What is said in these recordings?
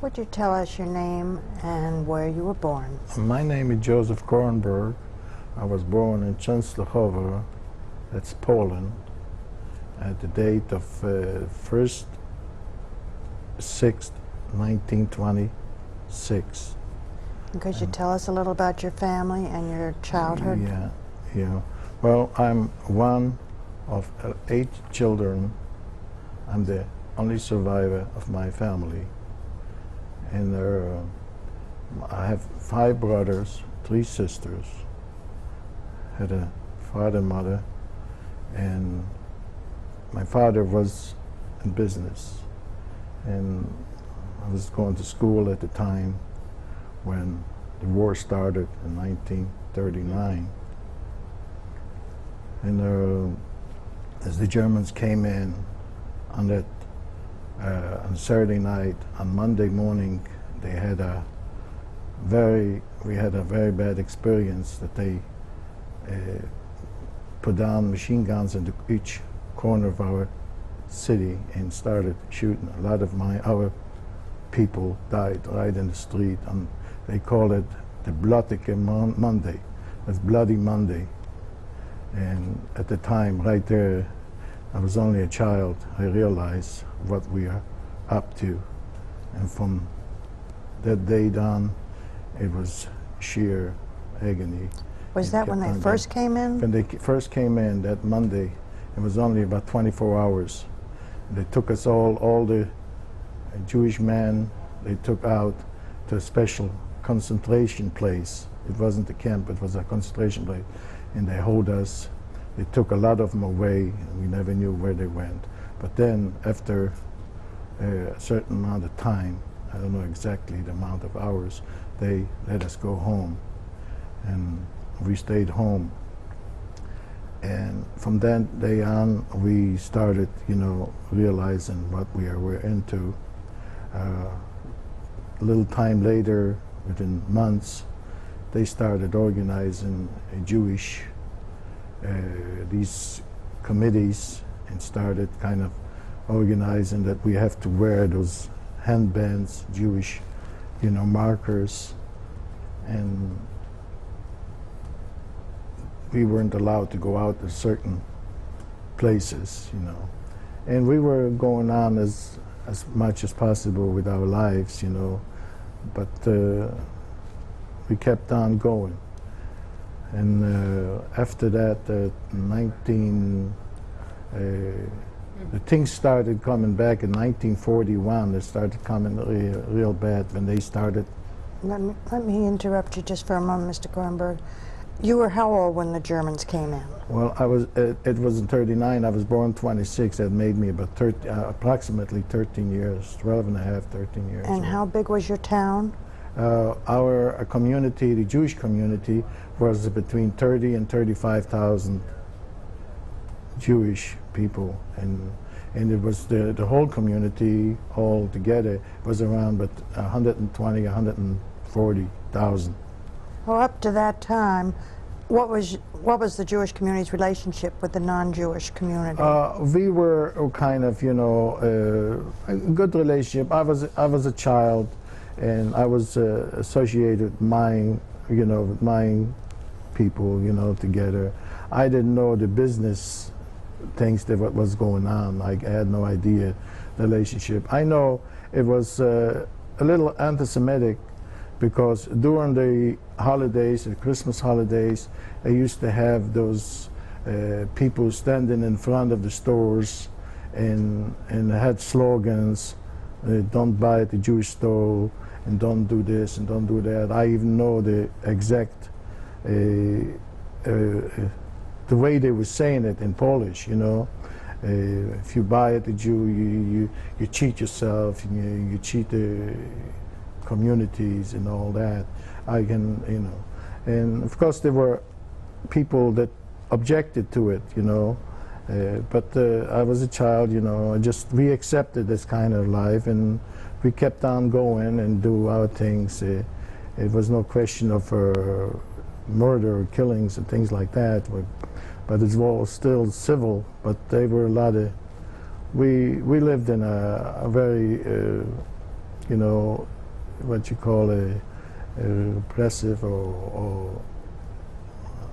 Would you tell us your name and where you were born? My name is Joseph Korenberg. I was born in Częstochowa, that's Poland, at the date of 1st 6th 1926. Could you tell us a little about your family and your childhood? Yeah. Well, I'm one of 8 children. I'm the only survivor of my family. And I have 5 brothers, 3 sisters. Had a father and mother. And my father was in business. And I was going to school at the time when the war started in 1939. And as the Germans came in on that on Saturday night, on Monday morning, we had a very bad experience that they put down machine guns into each corner of our city and started shooting. A lot of our people died right in the street. They call it the Blotige Monday. That's Bloody Monday. And at the time, right there, I was only a child. I realized what we are up to. And from that day on, it was sheer agony. Was that when they first came in? When they first came in, that Monday, it was only about 24 hours. They took us all the Jewish men, they took out to a special concentration place. It wasn't a camp, it was a concentration place. And they hold us. They took a lot of them away, and we never knew where they went. But then, after a certain amount of time, I don't know exactly the amount of hours, they let us go home. And we stayed home. And from that day on, we started, realizing what we were into. A little time later, within months, they started organizing a Jewish these committees, and started kind of organizing that we have to wear those handbands, Jewish, markers, and we weren't allowed to go out to certain places, and we were going on as much as possible with our lives, but we kept on going. And after that, the things started coming back in 1941. They started coming real bad when they started. Let me interrupt you just for a moment, Mr. Korenberg. You were how old when the Germans came in? Well, it was in 39. I was born 26. That made me about approximately 13 years, 12 and a half, 13 years. And how big was your town? Our community, the Jewish community, was between 30 and 35,000 Jewish people, and it was the whole community all together was around but 120, 140,000. Well, up to that time, what was the Jewish community's relationship with the non-Jewish community? We were kind of, a good relationship. I was a child, and I was associated with my people, together. I didn't know the business things that what was going on. I had no idea the relationship. I know it was a little anti-Semitic because during the holidays, the Christmas holidays, I used to have those people standing in front of the stores and had slogans, don't buy at the Jewish store, and don't do this and don't do that. I even know the exact the way they were saying it in Polish, if you buy at the Jew, you cheat yourself, you cheat the communities and all that. And of course there were people that objected to it, but I was a child, we accepted this kind of life, and we kept on going and do our things. It was no question of murder or killings and things like that, but it was still civil. But they were a lot of, we lived in a very, what you call a repressive, or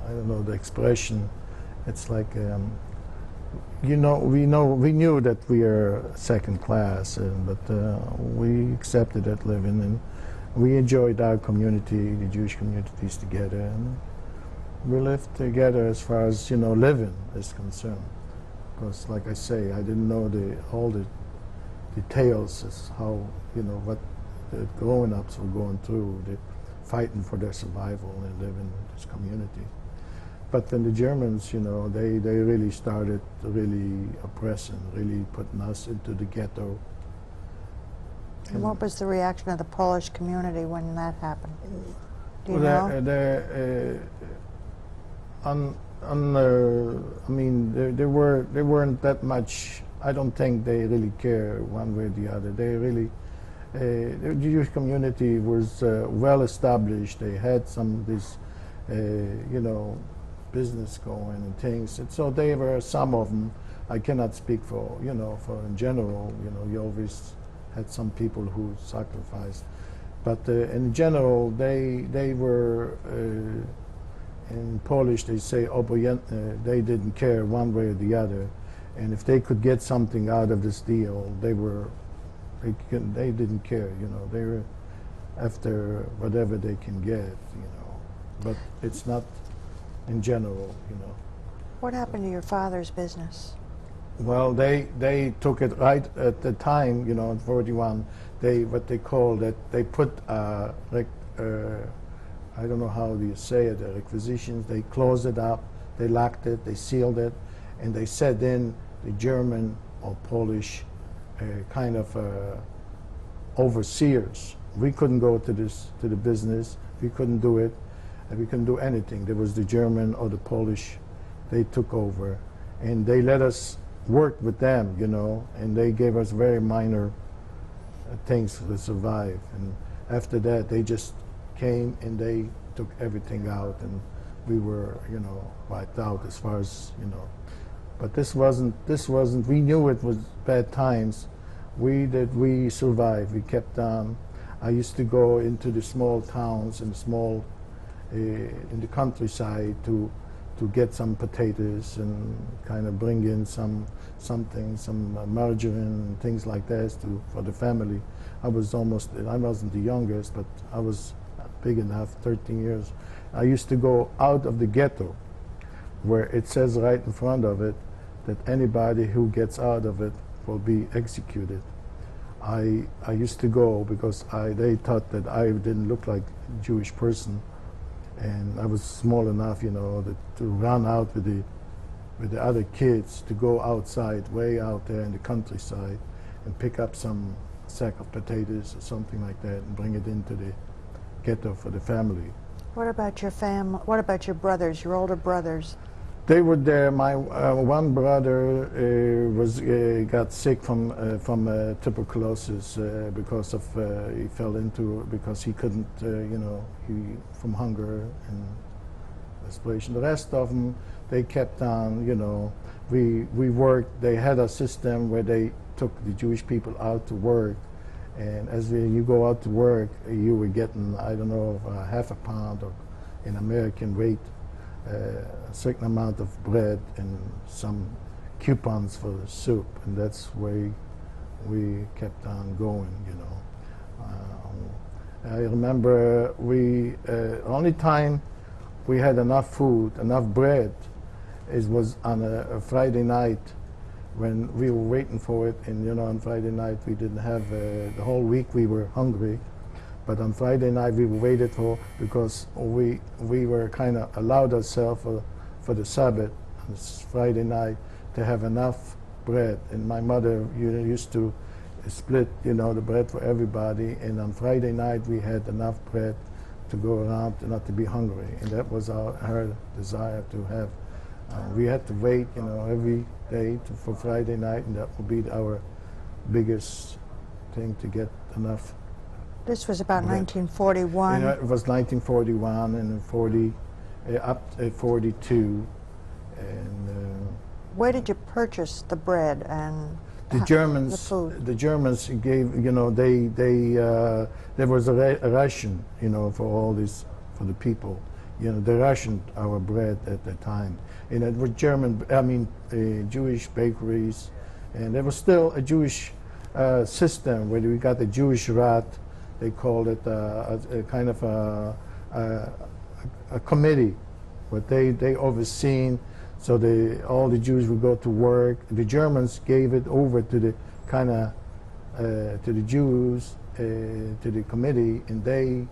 I don't know the expression. It's like we knew that we are second class, but we accepted that living, and we enjoyed our community, the Jewish communities together, and we lived together as far as living is concerned. Because, like I say, I didn't know all the details as how what the grown-ups were going through, the fighting for their survival and living in this community. But then the Germans, they really started really oppressing, really putting us into the ghetto. And what was the reaction of the Polish community when that happened? Do you know? I mean, they weren't that much. I don't think they really care one way or the other. They really, the Jewish community was well established. They had some of this, business going and things. And so they were, some of them. I cannot speak for for in general. You always had some people who sacrificed, but in general, they were. In Polish, they say obojętne. They didn't care one way or the other, and if they could get something out of this deal, they didn't care. They were after whatever they can get. But it's not in general. What happened to your father's business? Well, they took it right at the time. In '41, what they call that they put I don't know how you say it, the requisitions, they closed it up, they locked it, they sealed it, and they set in the German or Polish kind of overseers. We couldn't go to the business, we couldn't do it, and we couldn't do anything. There was the German or the Polish, they took over, and they let us work with them, and they gave us very minor things to survive. And after that, they just came and they took everything out, and we were wiped out as far as but this wasn't we knew it was bad times. We survived, we kept on. I used to go into the small towns and in the countryside to get some potatoes and kind of bring in some margarine and things like that for the family. I wasn't the youngest, but I was big enough, 13 years. I used to go out of the ghetto, where it says right in front of it that anybody who gets out of it will be executed. I used to go because they thought that I didn't look like a Jewish person, and I was small enough, to run out with the other kids, to go outside, way out there in the countryside, and pick up some sack of potatoes or something like that, and bring it into the ghetto for the family. What about your family? What about your brothers, your older brothers? They were there. My one brother got sick from tuberculosis because he couldn't, from hunger and desperation. The rest of them, they kept on. We worked. They had a system where they took the Jewish people out to work. And as you go out to work, you were getting, I don't know, half a pound of, in American weight, a certain amount of bread and some coupons for the soup. And that's where we kept on going, I remember only time we had enough food, enough bread, was on a Friday night, when we were waiting for it. And on Friday night we didn't have the whole week we were hungry, but on Friday night we waited because we were kind of allowed ourselves for the Sabbath on Friday night to have enough bread. And my mother used to split the bread for everybody, and on Friday night we had enough bread to go around and not to be hungry. And that was her desire to have. We had to wait every day for Friday night, and that would be our biggest thing to get enough. This was about 1941. It was 1941 and 40, up to 42. And where did you purchase the bread and The the Germans, food? the Germans gave, you know, there was a ration, you know, for all this, for the people. You know, they rationed our bread at the time. And it was German, I mean, Jewish bakeries. And there was still a Jewish system where we got the Jewish rat. They called it a kind of a committee, but they overseen. So all the Jews would go to work. The Germans gave it over to the kind of to the Jews, to the committee, and they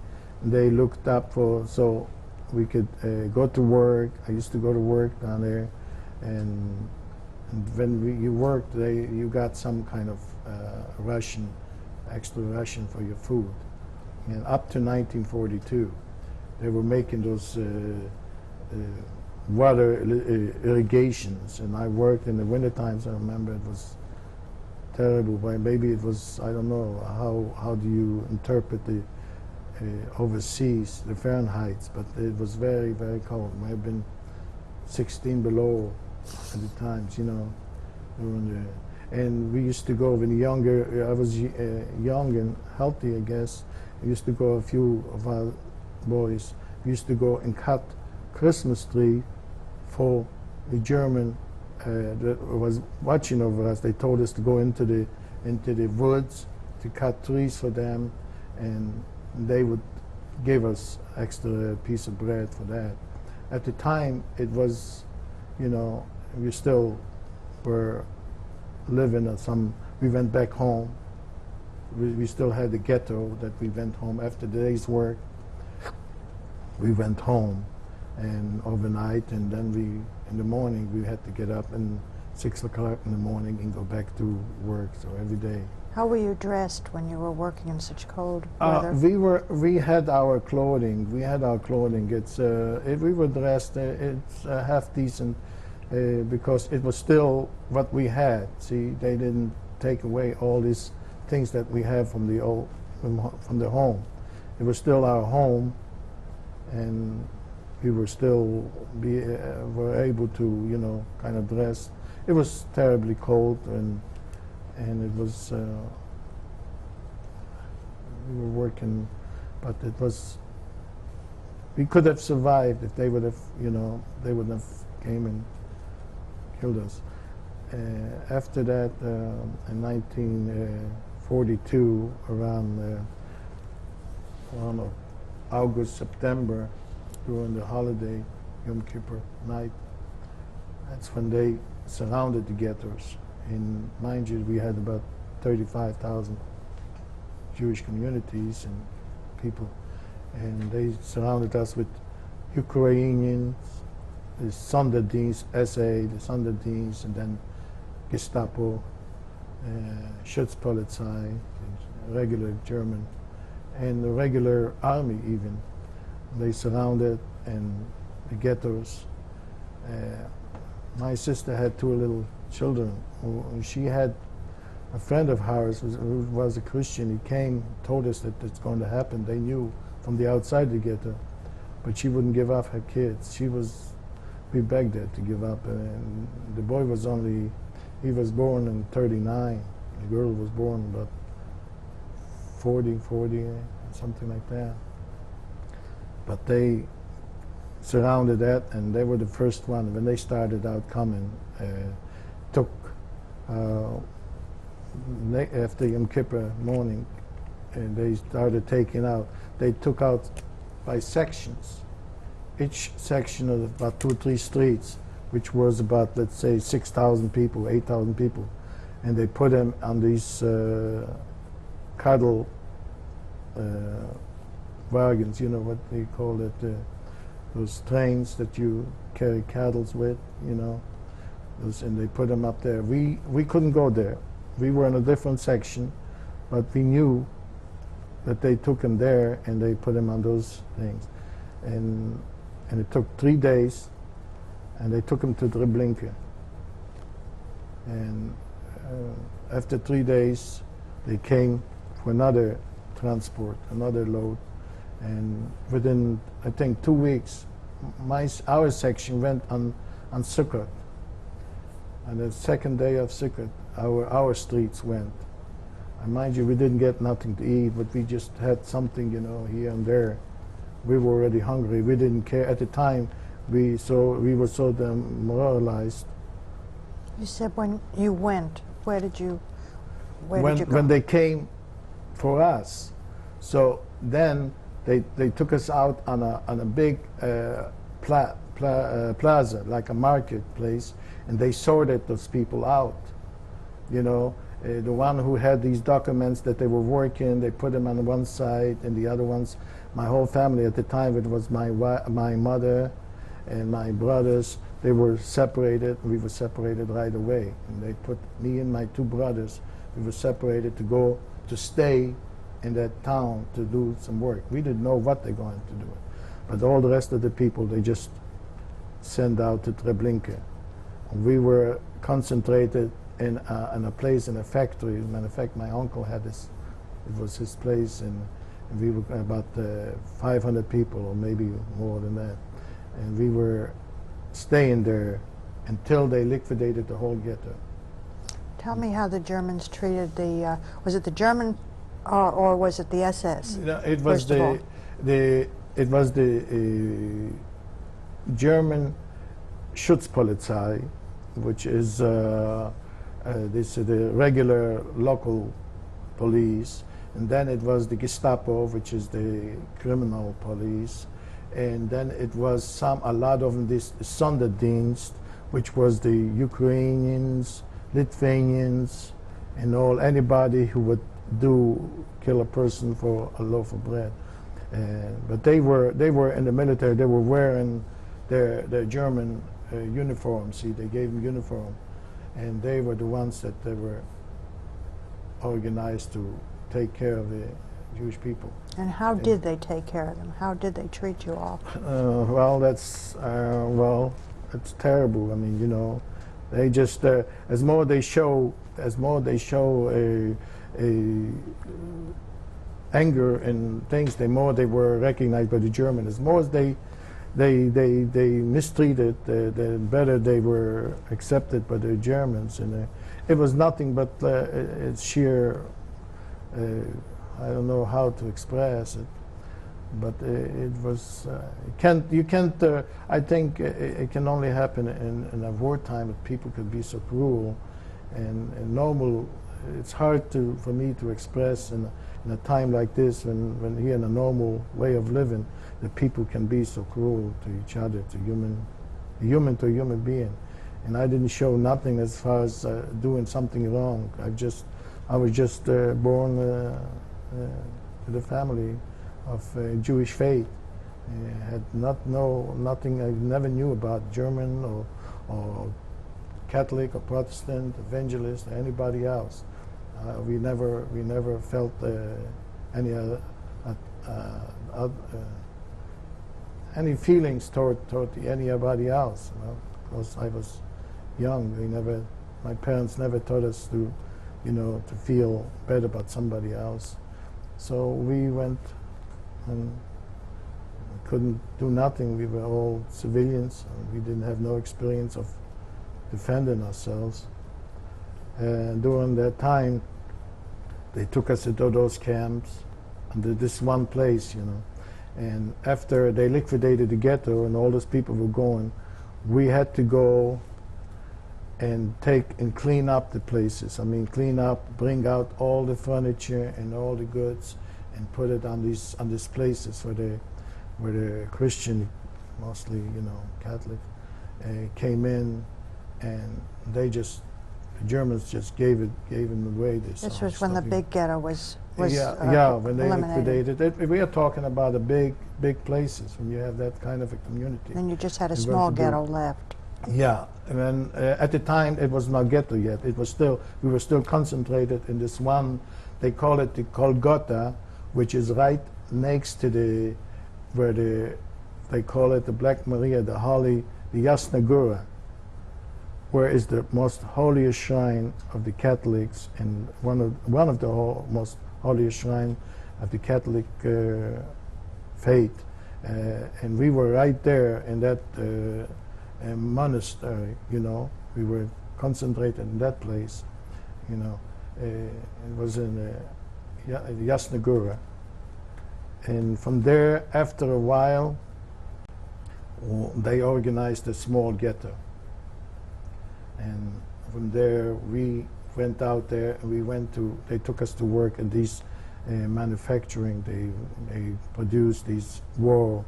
looked up for so we could go to work. I used to go to work down there, and when you worked, you got some kind of ration, extra ration for your food. And up to 1942, they were making those water irrigations, and I worked in the winter times. I remember it was terrible, but maybe it was, I don't know, how do you interpret the overseas, the Fahrenheit, but it was very, very cold. It might have been 16 below at the times, you know. And we used to go when younger, I was young and healthy, I guess. We used to go, a few of our boys, we used to go and cut Christmas tree for the German that was watching over us. They told us to go into the woods to cut trees for them, and they would give us extra piece of bread for that. At the time, it was, you know, we still were living at some. We went back home. We still had the ghetto that we went home after the day's work. We went home, and overnight, and then in the morning we had to get up and 6 o'clock in the morning and go back to work. So every day. How were you dressed when you were working in such cold weather? We had our clothing. We had our clothing. We were dressed. It's half decent because it was still what we had. See, they didn't take away all these things that we have from the home. It was still our home, and we were still were able to, you know, kind of dress. It was terribly cold, and it was we were working, but it was, we could have survived if they would have, you know, they would have came and killed us. After that, in 1942, around I don't know, August, September, during the holiday, Yom Kippur night, that's when they surrounded the ghettos. In mind you, we had about 35,000 Jewish communities and people, and they surrounded us with Ukrainians, the Sonderdienst, SA, the Sonderdienst, and then Gestapo, Schutzpolizei, regular German, and the regular army even. They surrounded and the ghettos. My sister had two little children. She had a friend of ours who was a Christian. He came, told us that it's going to happen. They knew from the outside the ghetto, but she wouldn't give up her kids. We begged her to give up. And the boy was he was born in 39. The girl was born about 40, something like that. But they surrounded that, and they were the first one. When they started out coming, took after Yom Kippur morning, and they started taking out. They took out by sections. Each section of about 2 or 3 streets, which was about, let's say, 6,000 people, 8,000 people, and they put them on these cattle wagons. You know what they call it? Those trains that you carry cattle with, you know. And they put them up there. We couldn't go there. We were in a different section, but we knew that they took them there and they put them on those things. And it took 3 days, and they took them to Treblinka. And after 3 days, they came for another transport, another load. And within, I think, 2 weeks, our section went on Sukkot. And the second day of Sukkot, our streets went. And mind you, we didn't get nothing to eat, but we just had something, you know, here and there. We were already hungry. We didn't care at the time. We were so demoralized. You said when you went, where did you go? When they came for us, so then they took us out on a big plaza, like a marketplace, and they sorted those people out. You know, the one who had these documents that they were working, they put them on one side, and the other ones, my whole family at the time, it was my mother and my brothers, they were separated. We were separated right away. And they put me and my two brothers, we were separated to stay in that town to do some work. We didn't know what they're going to do. But all the rest of the people, they just sent out to Treblinka. We were concentrated in a place, in a factory. As a matter of fact, my uncle had this, it was his place, and we were about 500 people, or maybe more than that. And we were staying there until they liquidated the whole ghetto. Tell me how the Germans treated the, was it the German or was it the SS? No, it was the German Schutzpolizei, which is the regular local police, and then it was the Gestapo, which is the criminal police, and then it was a lot of this Sonderdienst, which was the Ukrainians, Lithuanians, and anybody who would kill a person for a loaf of bread. But they were in the military. They were wearing their German uniform. See, they gave them uniform, and they were the ones that they were organized to take care of the Jewish people. And how did they take care of them? How did they treat you all? Well, that's terrible. I mean, you know, they just as more they show anger and things, the more they were recognized by the Germans. As more as they mistreated, the better they were accepted by the Germans. And it was nothing but it's sheer. I don't know how to express it, but it was. You can't. I think it can only happen in a wartime that people could be so cruel, and normal. It's hard for me to express in a time like this, when here in a normal way of living, that people can be so cruel to each other, to human to a human being. And I didn't show nothing as far as doing something wrong. I was just born to the family of Jewish faith. I had nothing. I never knew about German or Catholic or Protestant, evangelist, or anybody else. We never felt any feelings toward anybody else. You know, because I was young. My parents never taught us to, you know, to feel bad about somebody else. So we went and couldn't do nothing. We were all civilians. And we didn't have no experience of defending ourselves. And during that time, they took us into those camps, under this one place, you know. And after they liquidated the ghetto and all those people were going, we had to go and clean up the places. I mean, clean up, bring out all the furniture and all the goods, and put it on these places where the Christian, mostly, you know, Catholic, came in, and the Germans just gave them away. This was when the big ghetto was when they liquidated it. We are talking about the big places when you have that kind of a community. And you just had a small ghetto left. Yeah, and then at the time it was not ghetto yet. It was we were still concentrated in this one. They call it the Golgotha, which is right next to they call it the Black Maria, the Yasna Gora, where is the most holiest shrine of the Catholics, and one of the most holiest shrine of the Catholic faith. And we were right there in that monastery, you know. We were concentrated in that place. you know. It was in Yasna Gora. And from there, after a while, they organized a small ghetto. And from there, we went out there, and they took us to work at these manufacturing. They produced these all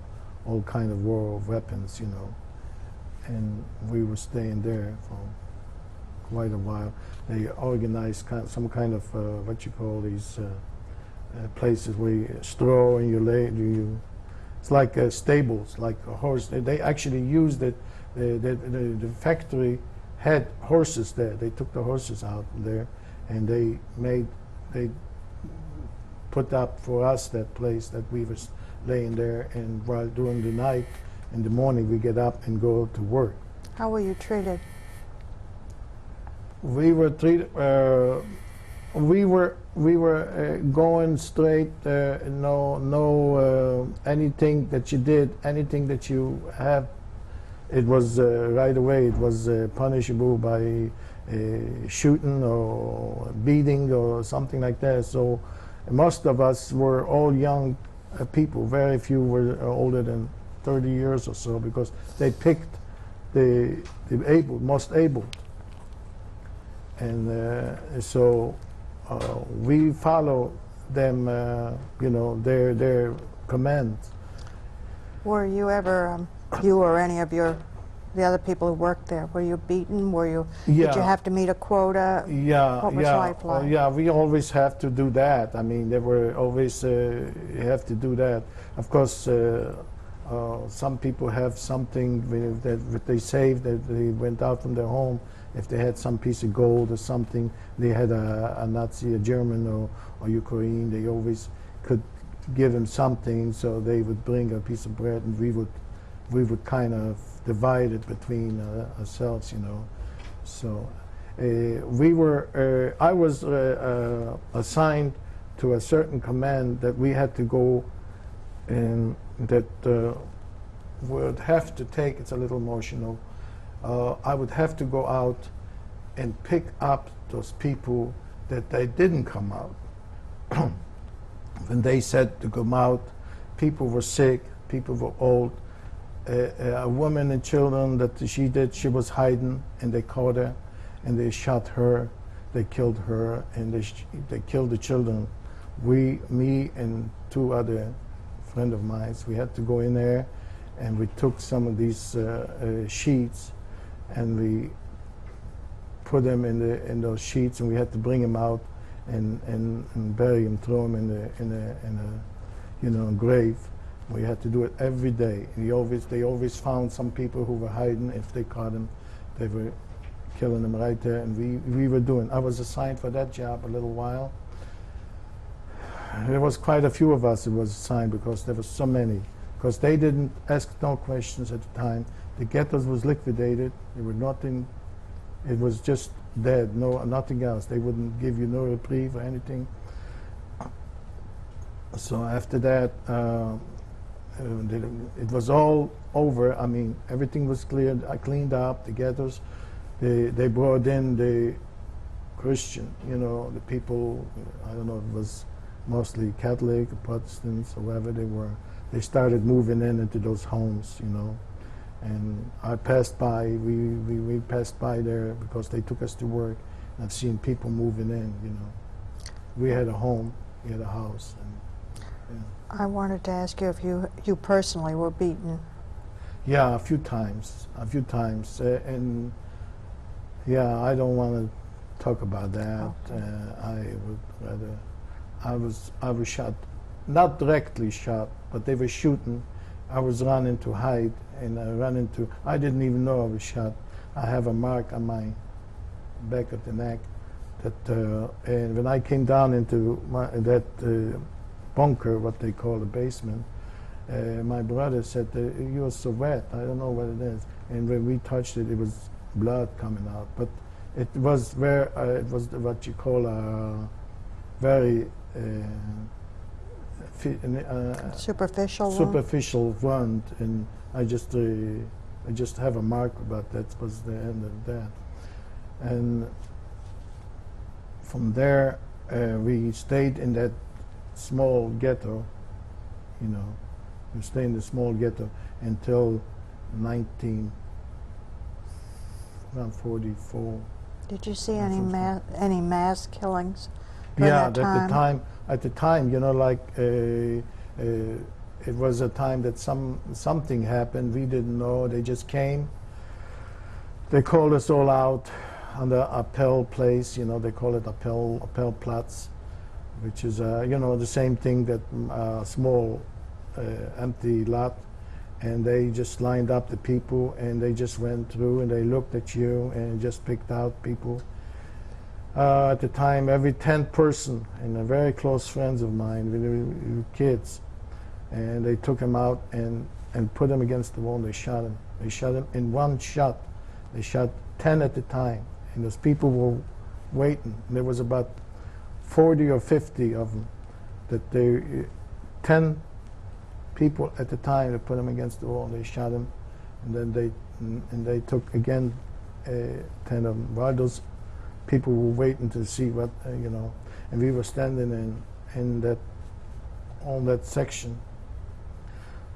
kind of war weapons, you know. And we were staying there for quite a while. They organized some kind of what you call these places where you straw and it's like stables, like a horse. They actually used it. The factory had horses there. They took the horses out there, and they put up for us that place that we was laying there. And while during the night, in the morning, we get up and go to work. How were you treated? We were treated. We were going straight. No anything that you did, anything that you have, it was right away. It was punishable by shooting or beating or something like that. So most of us were all young people. Very few were older than 30 years or so, because they picked the most able. And so we follow them, you know, their commands. Were you ever, you or any of the other people who worked there, were you beaten? Did you have to meet a quota? Yeah, what was life like? yeah. We always have to do that. I mean, there were always you have to do that. Of course, some people have something that they saved, that they went out from their home. If they had some piece of gold or something, they had a Nazi, a German or Ukraine, they always could give them something, so they would bring a piece of bread, and we would kind of divide it between ourselves, you know. So I was assigned to a certain command that we had to go, and that would have to take, it's a little emotional, I would have to go out and pick up those people that they didn't come out. When they said to come out, people were sick, people were old. A woman and children that she was hiding, and they caught her, and they shot her, they killed her, and they killed the children. Me and two other friends of mine, we had to go in there, and we took some of these sheets, and we put them in those sheets, and we had to bring them out and bury them, throw them in a you know, grave. We had to do it every day. They always found some people who were hiding. If they caught them, they were killing them right there. And we were doing. I was assigned for that job a little while. There was quite a few of us who was assigned, because there were so many. Because they didn't ask no questions at the time. The ghettos was liquidated. There were nothing. It was just dead. Nothing else. They wouldn't give you no reprieve or anything. So after that, it was all over. I mean, everything was cleared. I cleaned up the ghettos. They brought in the Christian, you know, the people. I don't know. It was mostly Catholic, Protestants, or whoever they were. They started moving into those homes, you know. And I passed by. We passed by there because they took us to work. And I've seen people moving in, you know. We had a home. We had a house. And, yeah. I wanted to ask you if you personally were beaten. Yeah, a few times, and yeah, I don't want to talk about that. Okay. I would rather. I was shot, not directly shot, but they were shooting. I was running to hide, and I didn't even know I was shot. I have a mark on my back of the neck. And when I came down into that bunker, what they call the basement, my brother said, "You're so wet. I don't know what it is." And when we touched it, it was blood coming out. But it was it was what you call a very superficial wound, and I just have a mark about that. Was the end of that. And from there, we stayed in that small ghetto, you know. We stayed in the small ghetto until 1944. Did you see any mass killings during Yeah, that time? at the time, you know, like it was a time that something happened. We didn't know. They just came. They called us all out on the Appell place. You know, they call it Appellplatz, which is you know, the same thing that small empty lot. And they just lined up the people, and they just went through, and they looked at you and just picked out people. At the time, every 10th person, and very close friends of mine, with kids, and they took him out and put him against the wall, and they shot him. They shot him in one shot. They shot 10 at a time, and those people were waiting. And there was about 40 or 50 of them. That they 10 people at the time, they put him against the wall, and they shot him, and then they took again 10 of them. While those people were waiting to see what you know, and we were standing in that on that section.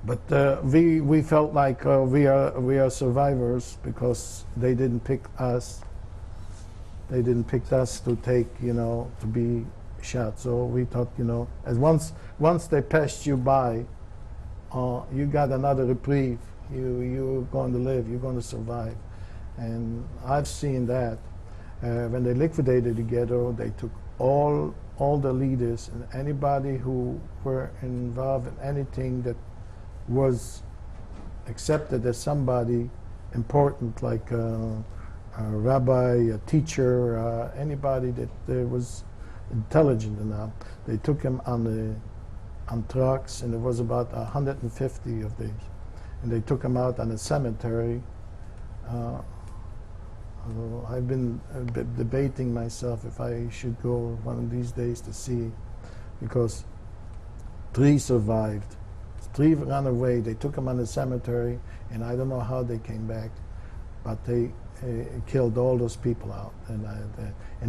But we felt like we are survivors because they didn't pick us. They didn't pick us to take, you know, to be shot. So we thought, you know, as once they passed you by, you got another reprieve. You're going to live. You're going to survive. And I've seen that. When they liquidated the ghetto, they took all the leaders and anybody who were involved in anything that was accepted as somebody important, like a rabbi, a teacher, anybody that was intelligent enough. They took him on trucks, and there was about 150 of these, and they took him out on a cemetery. I've been debating myself if I should go one of these days to see, because 3 survived. 3 ran away. They took them on the cemetery, and I don't know how they came back, but they killed all those people out. And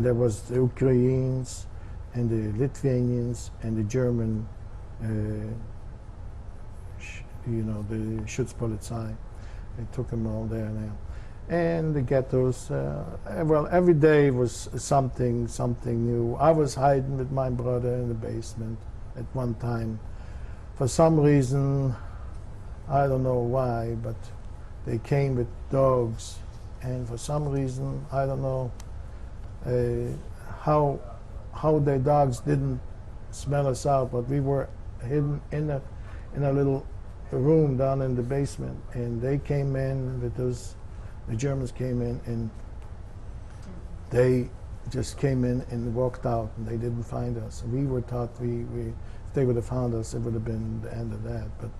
there was the Ukrainians, and the Lithuanians, and the German, you know, the Schutzpolizei. They took them all there now. And the ghettos, well, every day was something new. I was hiding with my brother in the basement at one time. For some reason, I don't know why, but they came with dogs. And for some reason, I don't know how their dogs didn't smell us out, but we were hidden in a little room down in the basement. And they came in with those. The Germans came in, and they just came in and walked out, and they didn't find us. We were taught if they would have found us, it would have been the end of that. But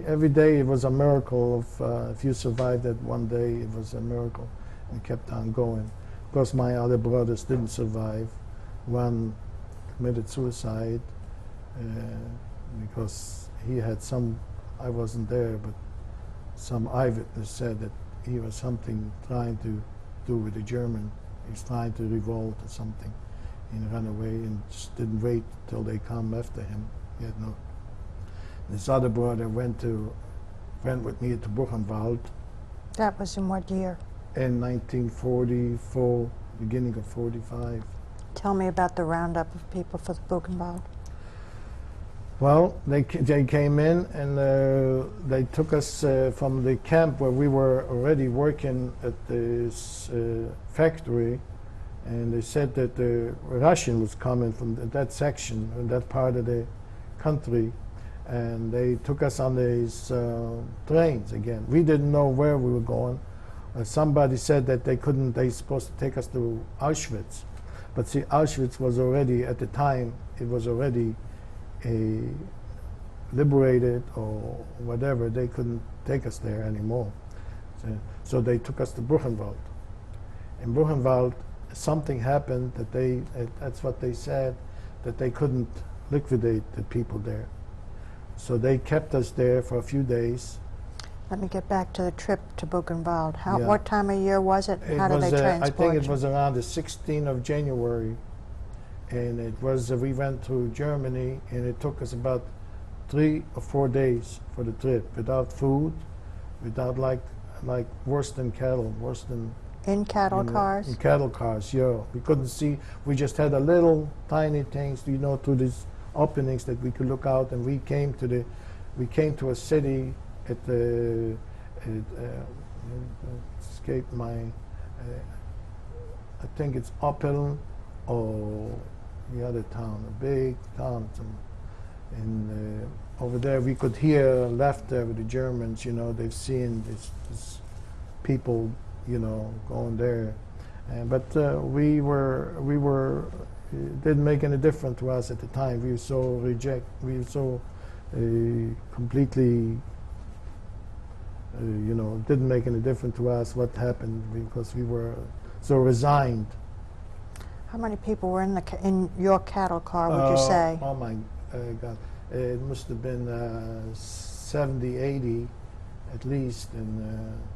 every day it was a miracle. If you survived that one day, it was a miracle, and kept on going. Of course, my other brothers didn't survive. One committed suicide because he had some. I wasn't there, but some eyewitness said that he was trying to do with the German. He was trying to revolt or something, and ran away and just didn't wait till they come after him. He had no. This other brother went with me to Buchenwald. That was in what year? In 1944, beginning of 45. Tell me about the roundup of people for the Buchenwald. Well, they came in, and they took us from the camp where we were already working at this factory, and they said that the Russian was coming from that section, in that part of the country, and they took us on these trains again. We didn't know where we were going. Somebody said that they supposed to take us to Auschwitz, but see, Auschwitz was already, at the time, it was already liberated or whatever. They couldn't take us there anymore. So they took us to Buchenwald. In Buchenwald, something happened that that's what they said, that they couldn't liquidate the people there. So they kept us there for a few days. Let me get back to the trip to Buchenwald. Yeah. What time of year was it? How did they transport I think it you? was around the 16th of January, and it was we went to Germany, and it took us about 3 or 4 days for the trip, without food, without like worse than cattle, worse than In cattle cars? In cattle cars, yeah. We couldn't see. We just had a little tiny things, through these openings that we could look out, and we came to a city at the escaped my. I think it's Oppeln or the other town, a big town, and over there we could hear laughter with the Germans. They've seen this people, going there, but we were. It didn't make any difference to us at the time. We were so completely. It didn't make any difference to us what happened because we were so resigned. How many people were in your cattle car, would you say? Oh my God. It must have been 70, 80 at least, and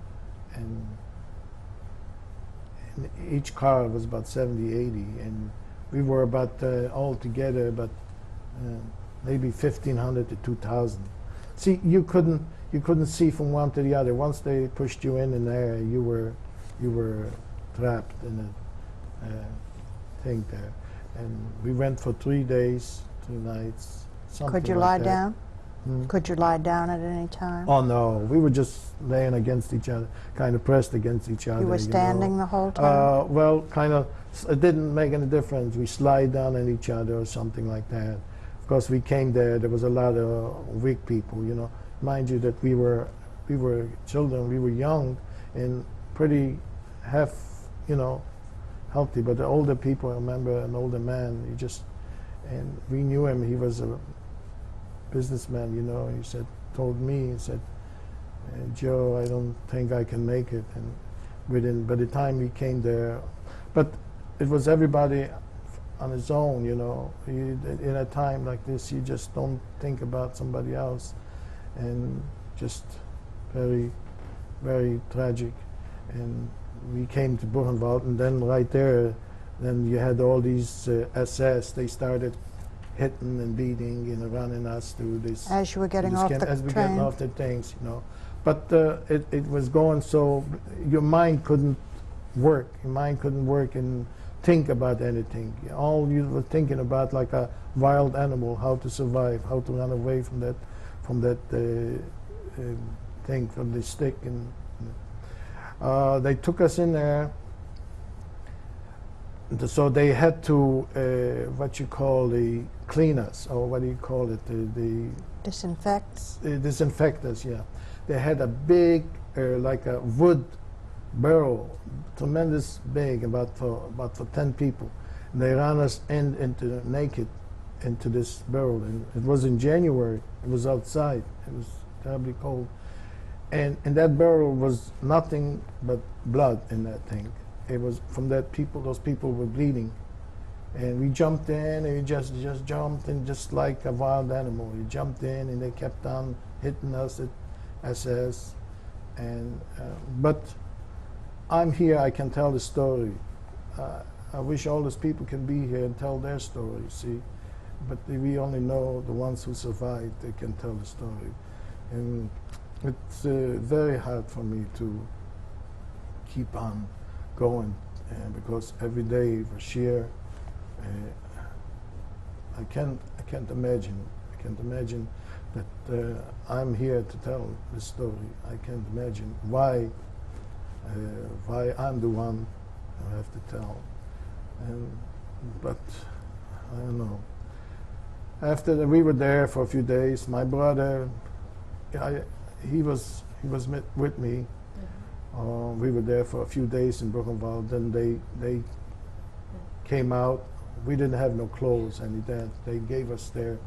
each car was about 70, 80, and we were about altogether about maybe 1,500 to 2,000. See, you couldn't see from one to the other. Once they pushed you in there, you were trapped in a thing there. And we went for 3 days, 3 nights. Could you lie down? Could you lie down at any time? Oh no, we were just laying against each other, kind of pressed against each other. You were standing the whole time? Well, kind of. It didn't make any difference. We slide down on each other or something like that. Of course, we came there was a lot of weak people. Mind you that we were children. We were young and pretty healthy. But the older people, I remember an older man. And we knew him. He was a businessman. He told me, Joe, I don't think I can make it. And by the time we came there, but it was everybody on his own. In a time like this, you just don't think about somebody else, and just very, very tragic. And we came to Buchenwald, and then right there, then you had all these SS. They started hitting and beating and running us through this. As you were getting off the train? As we getting off the things, But it was going so, your mind couldn't work. Your mind couldn't work and think about anything. All you were thinking about, like a wild animal, how to survive, how to run away from that thing, from the stick. And they took us in there. So they had to, what you call the clean us, or what do you call it? The disinfect? Disinfect us, yeah. They had a big, like a wood barrel, tremendous big, about for 10 people. And they ran us naked into this barrel. And it was in January. It was outside. It was terribly cold. And that barrel was nothing but blood in that thing. It was from those people were bleeding. And we jumped in, and we just jumped in just like a wild animal. We jumped in, and they kept on hitting us at SS. And but I'm here, I can tell the story. I wish all those people can be here and tell their story, see? But we only know the ones who survived, they can tell the story. And it's very hard for me to keep on going because every day was sheer. I can't imagine. I can't imagine that I'm here to tell this story. I can't imagine why I'm the one who have to tell. But I don't know. After we were there for a few days, my brother, he was with me. We were there for a few days in Buchenwald. Then they came out. We didn't have no clothes, and they gave us their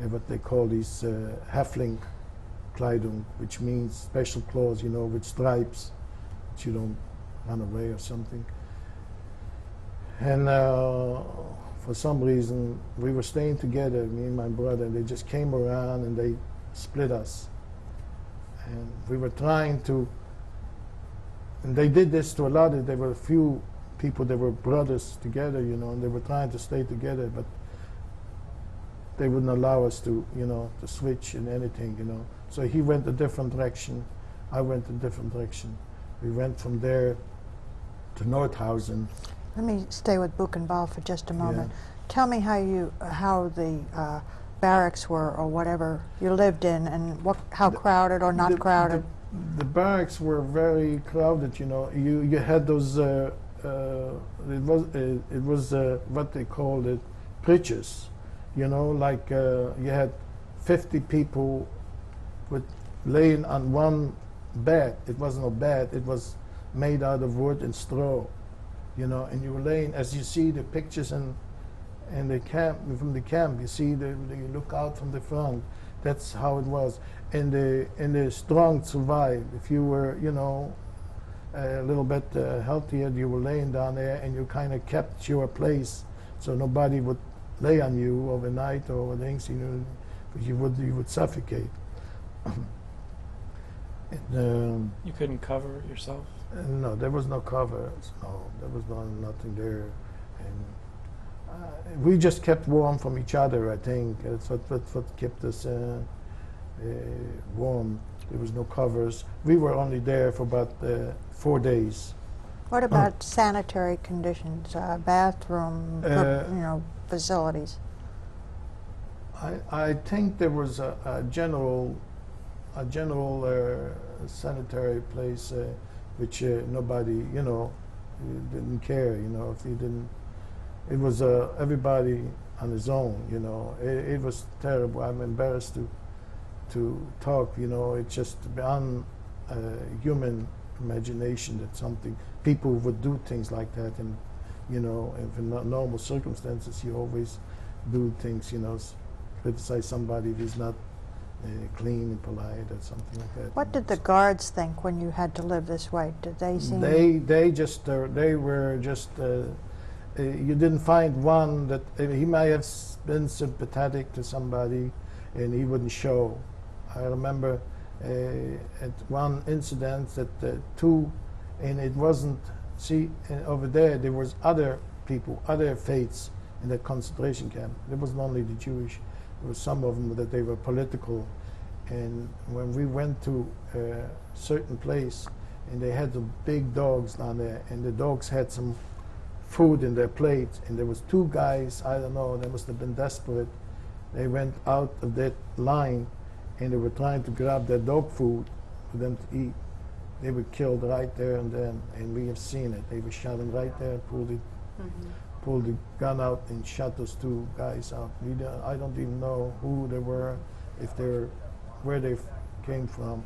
what they call these Häftling Kleidung, which means special clothes, with stripes, that you don't run away or something. And for some reason, we were staying together, me and my brother. They just came around and they split us. And we were trying to, and they did this to a lot of, there were a few people that were brothers together, you know, and they were trying to stay together, but they wouldn't allow us to, you know, to switch in anything, you know. So he went a different direction, I went a different direction. We went from there to Nordhausen. Let me stay with Buchenwald for just a moment. Yeah. Tell me how the barracks were, or whatever you lived in, and how crowded or not crowded. The barracks were very crowded, you know. You had those, it was what they called it, bridges, you know, like you had 50 people laying on one bed. It wasn't a bed, it was made out of wood and straw, you know, and you were laying, as you see the pictures in the camp, from the camp, you see you look out from the front. That's how it was. And the strong survived. If you were, you know, a little bit healthier, you were laying down there, and you kind of kept your place, so nobody would lay on you overnight or things. You know, you would suffocate. And, you couldn't cover yourself? No, there was no cover. No, there was nothing there, and we just kept warm from each other. I think that's what kept us warm. There was no covers. We were only there for about 4 days. What about sanitary conditions, bathroom, you know, facilities? I think there was a general sanitary place which nobody, you know, didn't care. You know, if you didn't, it was everybody on his own. You know, it was terrible. I'm embarrassed to talk. You know, it's just beyond human imagination that people would do things like that. And you know, if in normal circumstances, you always do things. You know, criticize somebody who's not clean and polite or something like that. What did the guards think when you had to live this way? Did they seem? They just they were just. You didn't find one that he might have been sympathetic to somebody, and he wouldn't show. I remember at one incident that two, and it wasn't. See, over there was other people, other faiths in the concentration camp. There wasn't only the Jewish. There were some of them that they were political, and when we went to a certain place, and they had the big dogs down there, and the dogs had some food in their plate, and there was two guys, I don't know, they must have been desperate. They went out of that line, and they were trying to grab their dog food for them to eat. They were killed right there and then, and we have seen it. They were shot them right there, pulled the gun out and shot those two guys out. I don't even know who they were, if they're, where they came from.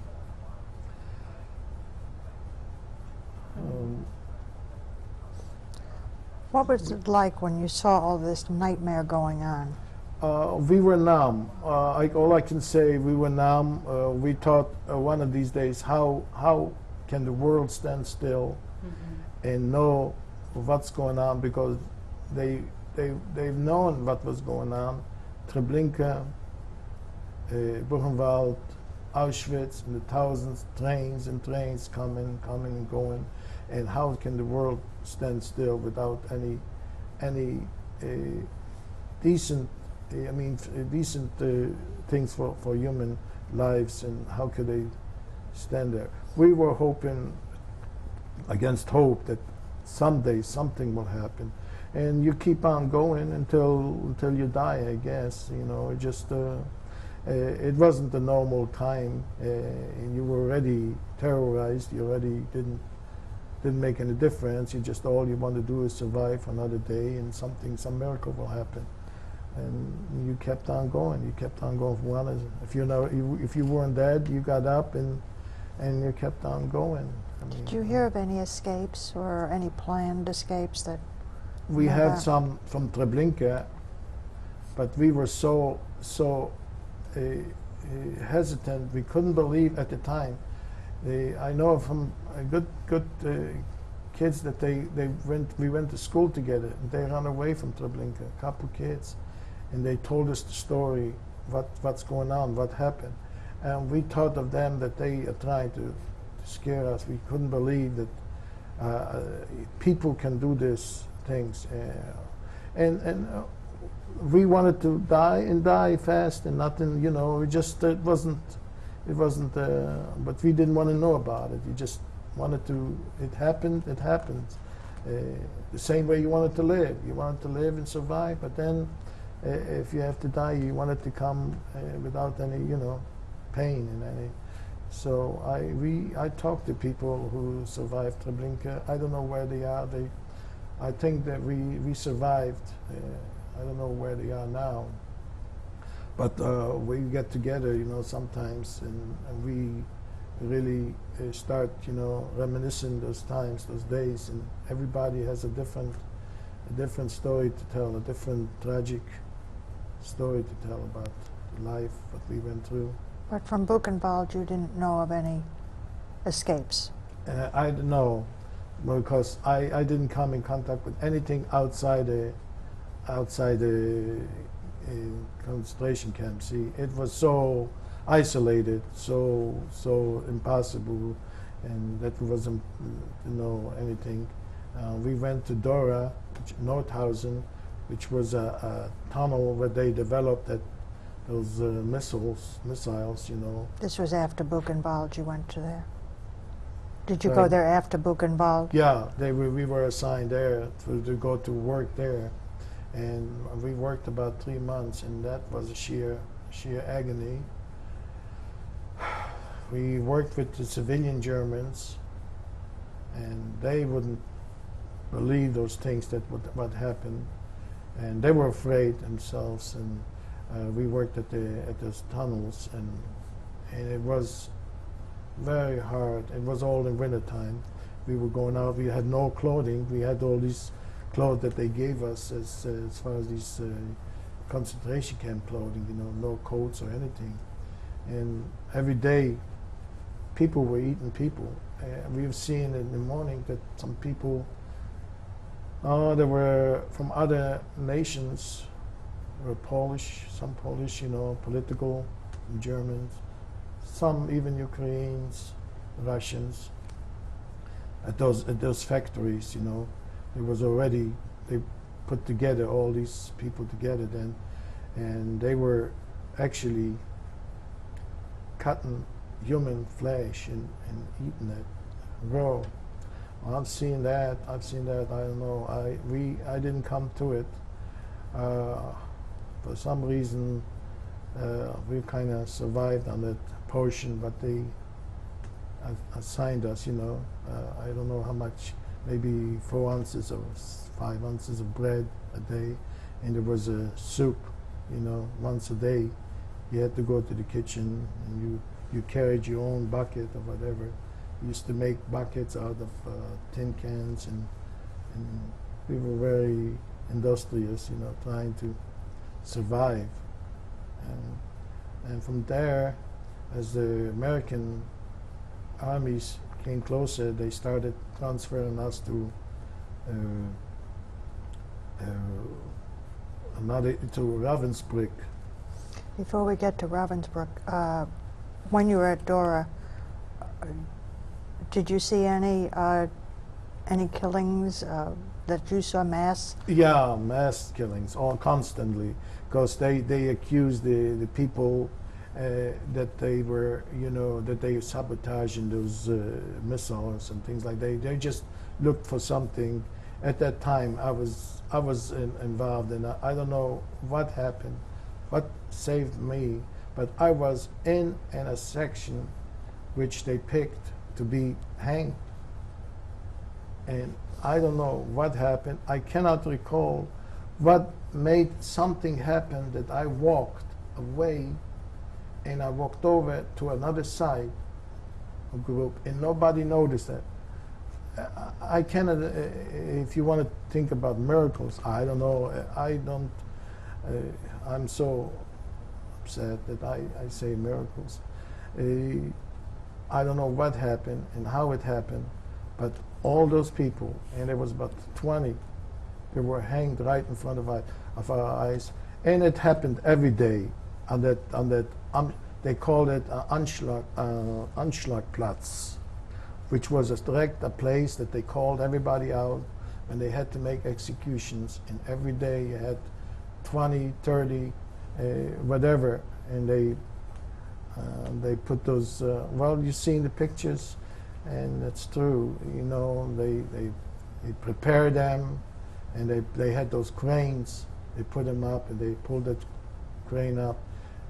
What was it like when you saw all this nightmare going on? We were numb. All I can say, we were numb. We thought one of these days, how can the world stand still and know what's going on, because they've known what was going on. Treblinka, Buchenwald, Auschwitz, and the thousands, trains and trains coming and going. And how can the world stand still without any decent, decent things for human lives? And how could they stand there? We were hoping, against hope, that someday something will happen, and you keep on going until you die, I guess. You know, it just it wasn't a normal time, and you were already terrorized. You already didn't make any difference. You just, all you want to do is survive another day, and some miracle will happen. And you kept on going. You kept on going. If you weren't dead, you got up and you kept on going. Did you hear of any escapes or any planned escapes that? We had some from Treblinka, but we were so hesitant. We couldn't believe at the time. I know from good kids that we went to school together, and they ran away from Treblinka, a couple kids, and they told us the story, what's going on, what happened. and we thought of them that they are trying to scare us. We couldn't believe that people can do these things, and we wanted to die and die fast and nothing. We just it wasn't. But we didn't want to know about it. We just wanted to. It happened. It happened. The same way you wanted to live. You wanted to live and survive, but then if you have to die, you want it to come without any, pain and any. So I talked to people who survived Treblinka. I don't know where they are. I think that we survived. I don't know where they are now. But we get together, sometimes, and we really start, reminiscing those times, those days, and everybody has a different story to tell, a different tragic story to tell about life, what we went through. But from Buchenwald, you didn't know of any escapes? I don't know, because I didn't come in contact with anything outside the concentration camp. See, it was so isolated, so impossible, and that we wasn't to know anything. We went to Dora, Nordhausen, which was a tunnel where they developed those missiles. This was after Buchenwald. You went to there. Did you go there after Buchenwald? Yeah, we were assigned there to go to work there. And we worked about 3 months, and that was a sheer agony. We worked with the civilian Germans, and they wouldn't believe those things that what happened, and they were afraid themselves. And we worked at those tunnels, and it was very hard. It was all in wintertime. We were going out. We had no clothing. We had all these clothes that they gave us as far as these concentration camp clothing, no coats or anything. And every day, people were eating people. We've seen in the morning that some people, they were from other nations, were Polish, some Polish, political Germans, some even Ukrainians, Russians, at those factories, It was already, they put together all these people together then, and they were actually cutting human flesh and eating it raw. I've seen that. I don't know. I didn't come to it. For some reason, we kind of survived on that portion, but they assigned us. I don't know how much. Maybe 4 ounces or 5 ounces of bread a day, and there was a soup, once a day. You had to go to the kitchen, and you carried your own bucket or whatever. We used to make buckets out of tin cans, and we were very industrious, trying to survive. And from there, as the American armies came closer, they started transferring us to Ravensbrück. Before we get to Ravensbrück, when you were at Dora, did you see any killings that you saw, mass? Yeah, mass killings, all constantly, because they accused the people that they were, that they sabotaging those missiles and things like that. They just looked for something. At that time, I was involved, and I don't know what happened, what saved me, but I was in a section which they picked to be hanged, and I don't know what happened. I cannot recall what made something happen that I walked away. And I walked over to another side of group, and nobody noticed that. I cannot, if you want to think about miracles, I don't know. I'm so upset that I say miracles. I don't know what happened and how it happened, but all those people, and there was about 20, they were hanged right in front of our eyes, and it happened every day. On that, they called it Anschlagplatz, which was a place that they called everybody out and they had to make executions. And every day you had 20, 30, whatever, and they put those. Well, you've seen the pictures, and it's true. You know, they prepared them, and they had those cranes. They put them up, and they pulled that crane up.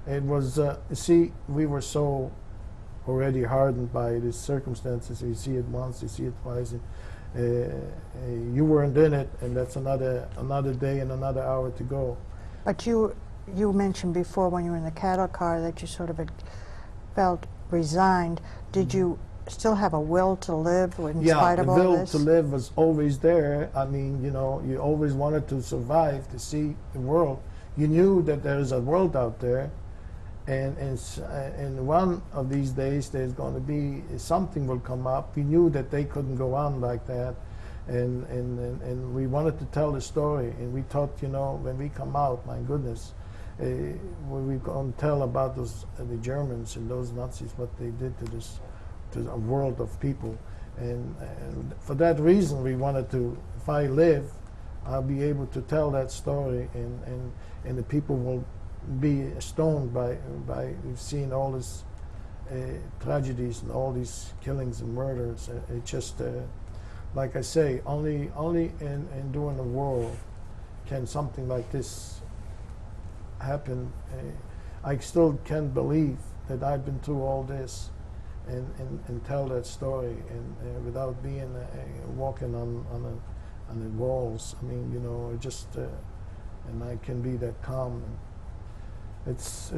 It was. You see, we were so already hardened by these circumstances. You see it once, you see it twice. You weren't in it, and that's another day and another hour to go. But you mentioned before when you were in the cattle car that you sort of had felt resigned. Did you still have a will to live in spite of all this? Yeah, the will to live was always there. I mean, you know, you always wanted to survive, to see the world. You knew that there is a world out there, and one of these days there's going to be something will come up. We knew that they couldn't go on like that, and we wanted to tell the story. And we thought, you know, when we come out, my goodness, we're going to tell about those the Germans and those Nazis, what they did to a world of people. And for that reason, we wanted to. If I live, I'll be able to tell that story, and the people will be stoned by seeing all these tragedies and all these killings and murders. It just, like I say, only in during the war can something like this happen. I still can't believe that I've been through all this and tell that story and without being walking on the walls. I mean, you know, it just and I can be that calm. It's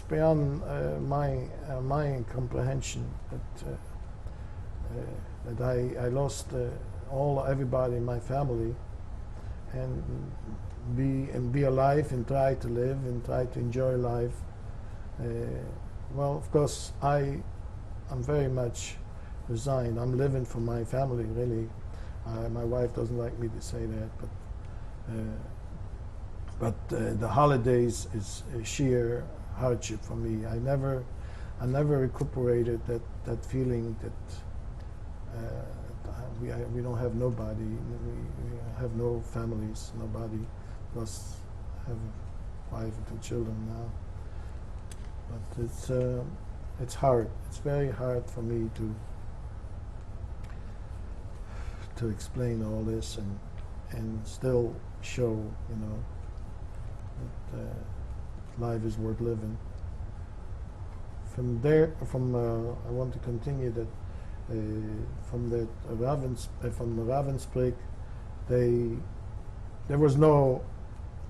beyond my comprehension that I lost everybody in my family, and be alive and try to live and try to enjoy life. Well, of course, I'm very much resigned. I'm living for my family, really. My wife doesn't like me to say that, but the holidays is a sheer hardship for me. I never recuperated that feeling that we don't have nobody. We have no families, nobody. Plus, I have a wife and 2 children now. But it's hard. It's very hard for me to explain all this and still show, you know, that life is worth living. From there, I want to continue that from the Ravensbrück, there was no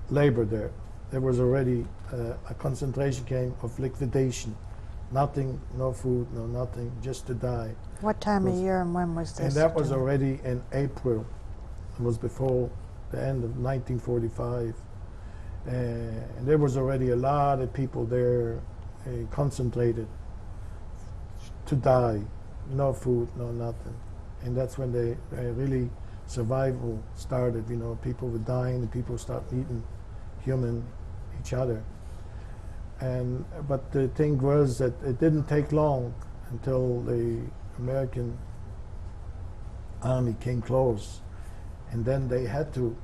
labor there. There was already a concentration camp of liquidation. Nothing, no food, no nothing, just to die. What time of year and when was this? And that was already in April. It was before the end of 1945. And there was already a lot of people there concentrated to die. No food, no nothing. And that's when they really survival started. You know, people were dying and people started eating each other. But the thing was that it didn't take long until the American army came close, and then they had to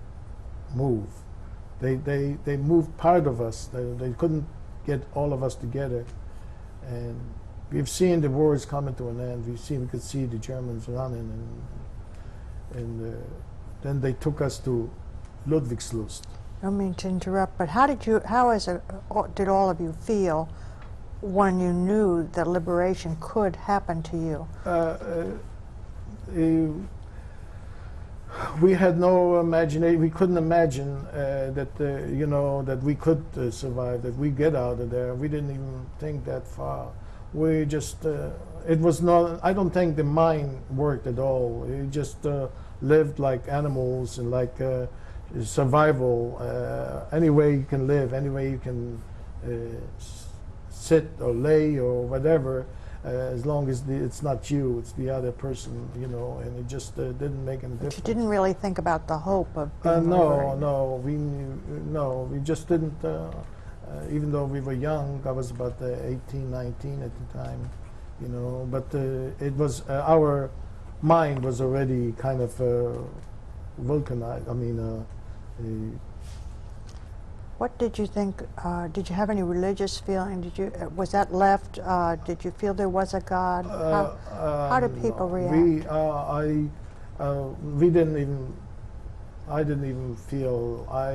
move. They moved part of us. They couldn't get all of us together, and we've seen the war is coming to an end. We could see the Germans running, and then they took us to Ludwigslust. I don't mean to interrupt, but how did all of you feel when you knew that liberation could happen to you? We had no imagination. We couldn't imagine that you know, that we could survive, that we get out of there. We didn't even think that far. We just it was not. I don't think the mind worked at all. We just lived like animals and like survival. Any way you can live, any way you can sit or lay or whatever. As long as it's not you, it's the other person, you know, and it just didn't make any difference. But you didn't really think about the hope of being liberated. No, we just didn't. even though we were young, I was about 18, 19 at the time, you know, but it was our mind was already kind of vulcanized. I mean, What did you think? Did you have any religious feeling? Did you was that left? Did you feel there was a God? How did people react? We didn't even. I didn't even feel. I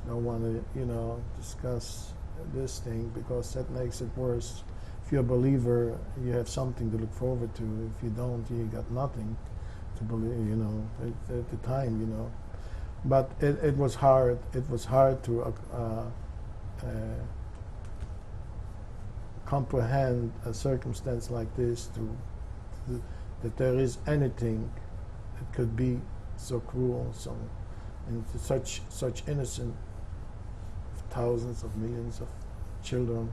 don't want to, you know, discuss this thing because that makes it worse. If you're a believer, you have something to look forward to. If you don't, you got nothing to believe. You know, at the time, you know. But it was hard. It was hard to comprehend a circumstance like this. That there is anything that could be so cruel, and such innocent thousands of millions of children,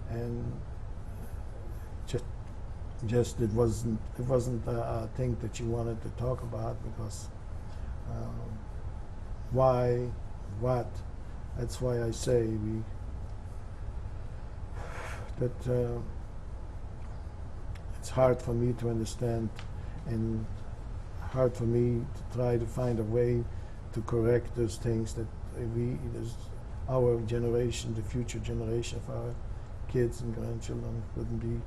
and just it wasn't a thing that you wanted to talk about because. Why, what? That's why I say that it's hard for me to understand and hard for me to try to find a way to correct those things that our generation, the future generation of our kids and grandchildren wouldn't be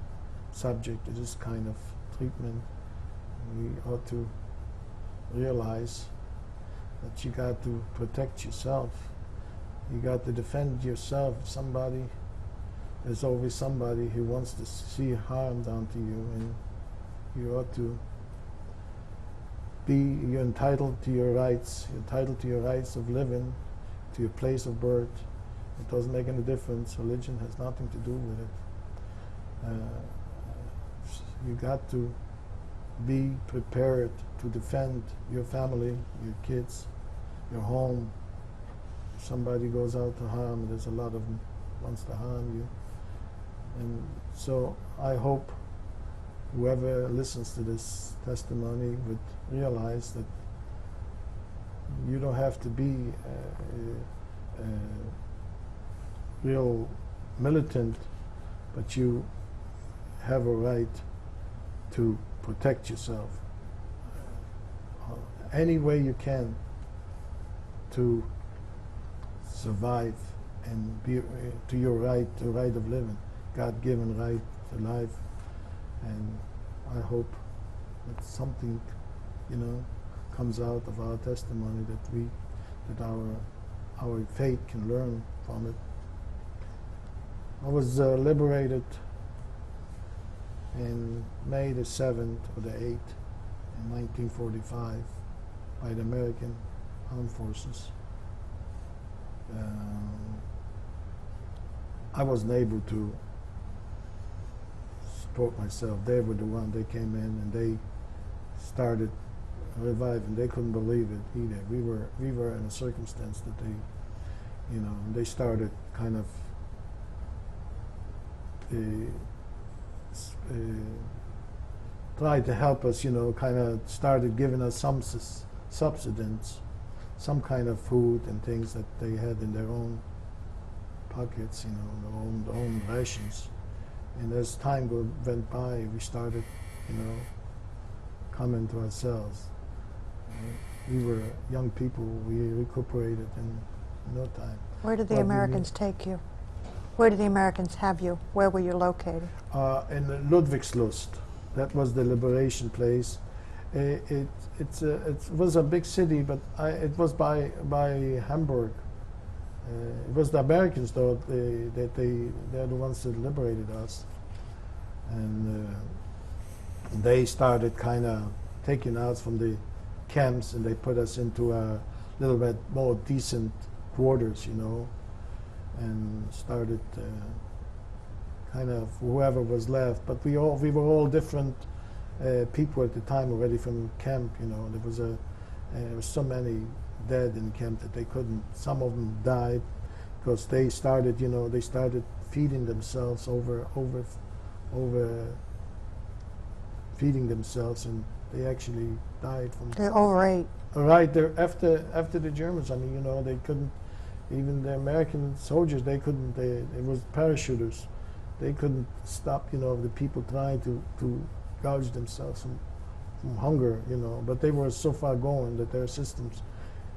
subject to this kind of treatment. We ought to realize that you got to protect yourself. You got to defend yourself. There's always somebody who wants to see harm done to you, and you ought to you're entitled to your rights. You're entitled to your rights of living, to your place of birth. It doesn't make any difference. Religion has nothing to do with it. You got to be prepared to defend your family, your kids, your home. If somebody goes out to harm, there's a lot of them wants to harm you. And so I hope whoever listens to this testimony would realize that you don't have to be a real militant, but you have a right to protect yourself any way you can to survive and be to your right, the right of living, God-given right to life. And I hope that something, you know, comes out of our testimony that our faith can learn from it. I was liberated in May the 7th or the 8th in 1945 by the American Armed Forces. I wasn't able to support myself. They were the one, they came in and they started reviving. They couldn't believe it either. We were in a circumstance that they, you know, they started kind of tried to help us, you know, kind of started giving us some subsistence, some kind of food and things that they had in their own pockets, you know, their own rations. And as time went by, we started, you know, coming to ourselves. We were young people. We recuperated in no time. Where did the Americans take you? Where did the Americans have you? Where were you located? In Ludwigslust. That was the liberation place. It was a big city, but it was by Hamburg. It was the Americans, though, they're the ones that liberated us. And they started kind of taking us from the camps, and they put us into a little bit more decent quarters, you know, and started kind of whoever was left. But we were all different people at the time already from camp, you know. There was so many dead in camp that they couldn't, some of them died because they started, you know, they started feeding themselves over feeding themselves, and they actually died from. They overate. Right there after the Germans. I mean, you know, they couldn't Even the American soldiers, they couldn't. It was parachuters. They couldn't stop, the people trying to gouge themselves from hunger, But they were so far gone that their systems,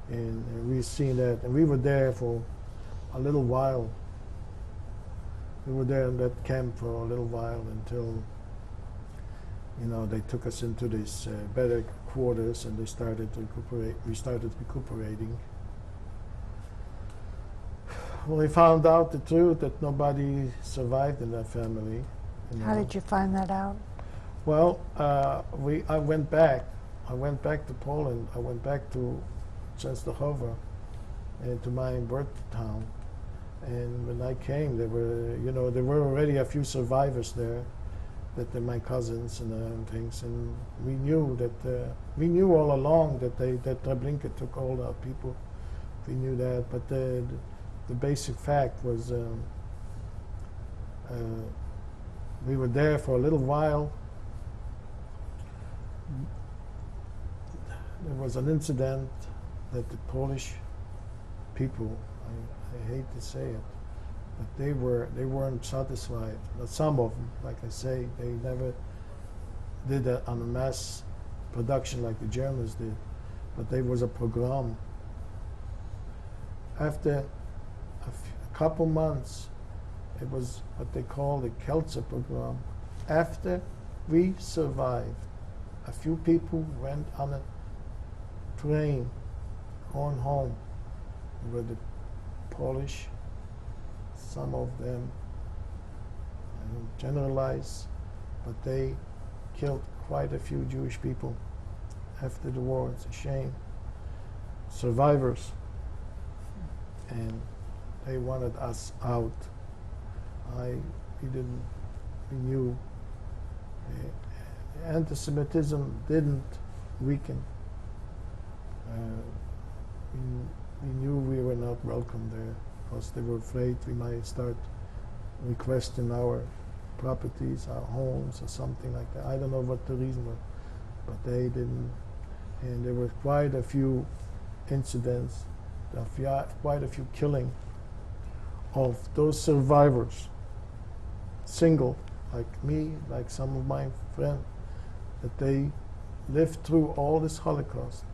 and we've seen that. And we were there for a little while. We were there in that camp for a little while until, they took us into these better quarters, and they started to recuperate. We started recuperating. Well, we found out the truth that nobody survived in that family. How did you find that out? Well, I went back. I went back to Poland. I went back to Częstochowa, and to my birth town. And when I came, there were already a few survivors there, that they're my cousins and things. And we knew all along that Treblinka took all our people. We knew that, but the basic fact was we were there for a little while. There was an incident that the Polish people, I hate to say it, but they weren't satisfied. But some of them, like I say, they never did that on a mass production like the Germans did, but there was a pogrom. After a couple months, it was what they call the Kielce pogrom. After we survived, a few people went on a train going home. They were the Polish, some of them, I don't generalize, but they killed quite a few Jewish people after the war. It's a shame. Survivors. And they wanted us out. We knew anti-Semitism didn't weaken. We knew we were not welcome there because they were afraid we might start requesting our properties, our homes, or something like that. I don't know what the reason was, but they didn't. And there were quite a few incidents, quite a few killing of those survivors, single, like me, like some of my friends, that they lived through all this Holocaust,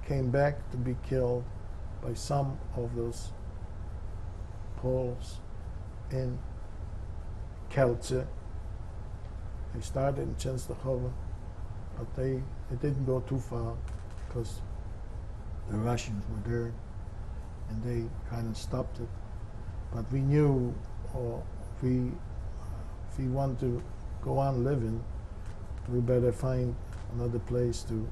came back to be killed by some of those Poles in Kielce. They started in Częstochowa, but it didn't go too far because the Russians were there and they kind of stopped it. But we knew if we want to go on living, we better find another place to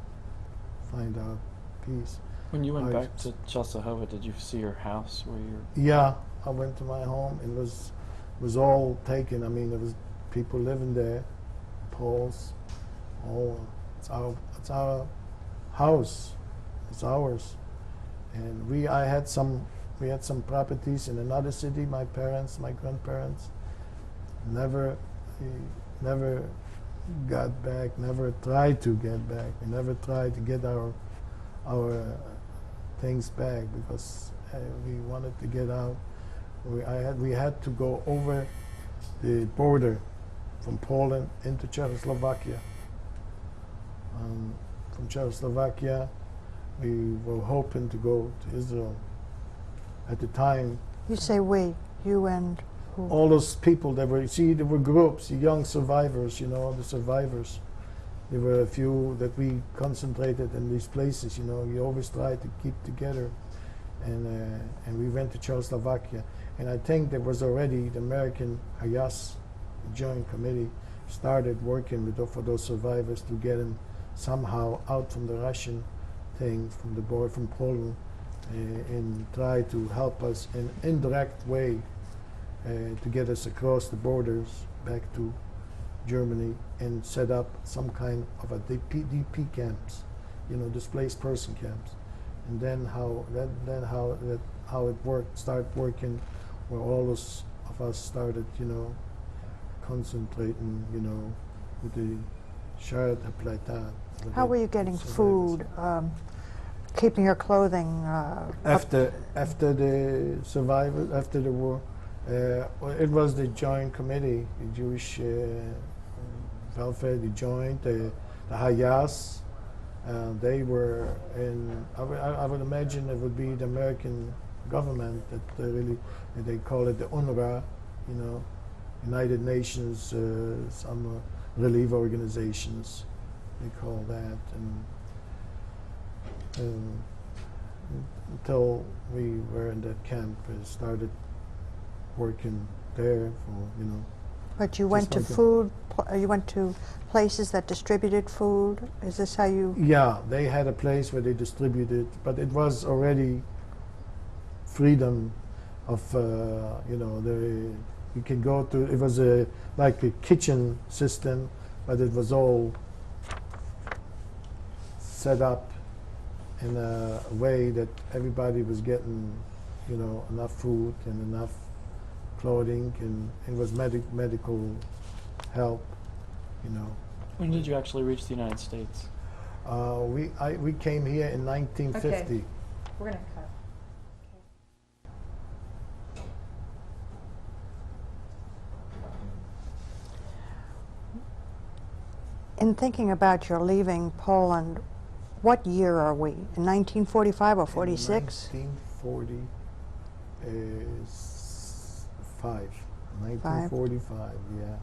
find our peace. When you went back to Częstochowa, did you see your house where you're? Yeah, I went to my home. It was all taken. I mean, there was people living there, Poles. It's our house. It's ours. And we had some properties in another city. My parents, my grandparents, never got back. Never tried to get back. We never tried to get our things back because we wanted to get out. We had to go over the border from Poland into Czechoslovakia. From Czechoslovakia, we were hoping to go to Israel. At the time, You say we, you and who? all those people there were groups, young survivors, the survivors. There were a few that we concentrated in these places, you always try to keep together. And we went to Czechoslovakia. And I think there was already the American Hayas, the Joint Committee, started working for those survivors to get them somehow out from the Russian thing, from the border, from Poland, and try to help us in an indirect way to get us across the borders back to Germany and set up some kind of a DP camps, displaced person camps. And then how it worked, started working, where all those of us started, concentrating, with the shared Plata. How were you getting food? keeping your clothing After the survivors, after the war, well, it was the Joint Committee, the Jewish welfare, the Joint, the Hayas. They were in. I would imagine it would be the American government that they call it the UNRWA, you know, United Nations, some relief organizations, they call that, and until we were in that camp, started working there for, you know. But you went to you went to places that distributed food? Is this how you... Yeah, they had a place where they distributed, but it was already freedom of, you know, you can go to, it was like a kitchen system, but it was all set up in a way that everybody was getting, you know, enough food and enough clothing, and it was medical help, you know. When did you actually reach the United States? We came here in 1950. Okay. We're going to cut. In thinking about your leaving Poland, what year are we? In 1945 or 46? 1945, yeah.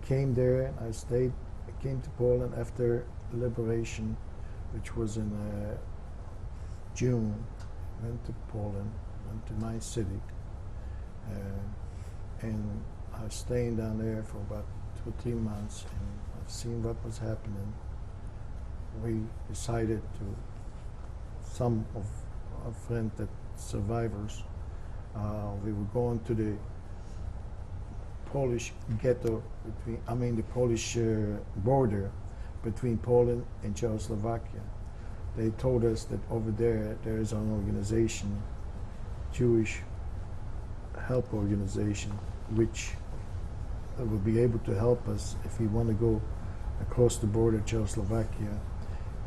Came there, I stayed, I came to Poland after liberation, which was in June. Went to Poland, went to my city, and I was staying down there for about 2 or 3 months, and I've seen what was happening. We decided to, some of our friends that survivors, we were going to the Polish ghetto the Polish border between Poland and Czechoslovakia. They told us that over there is an organization, Jewish help organization, which will be able to help us if we want to go across the border Czechoslovakia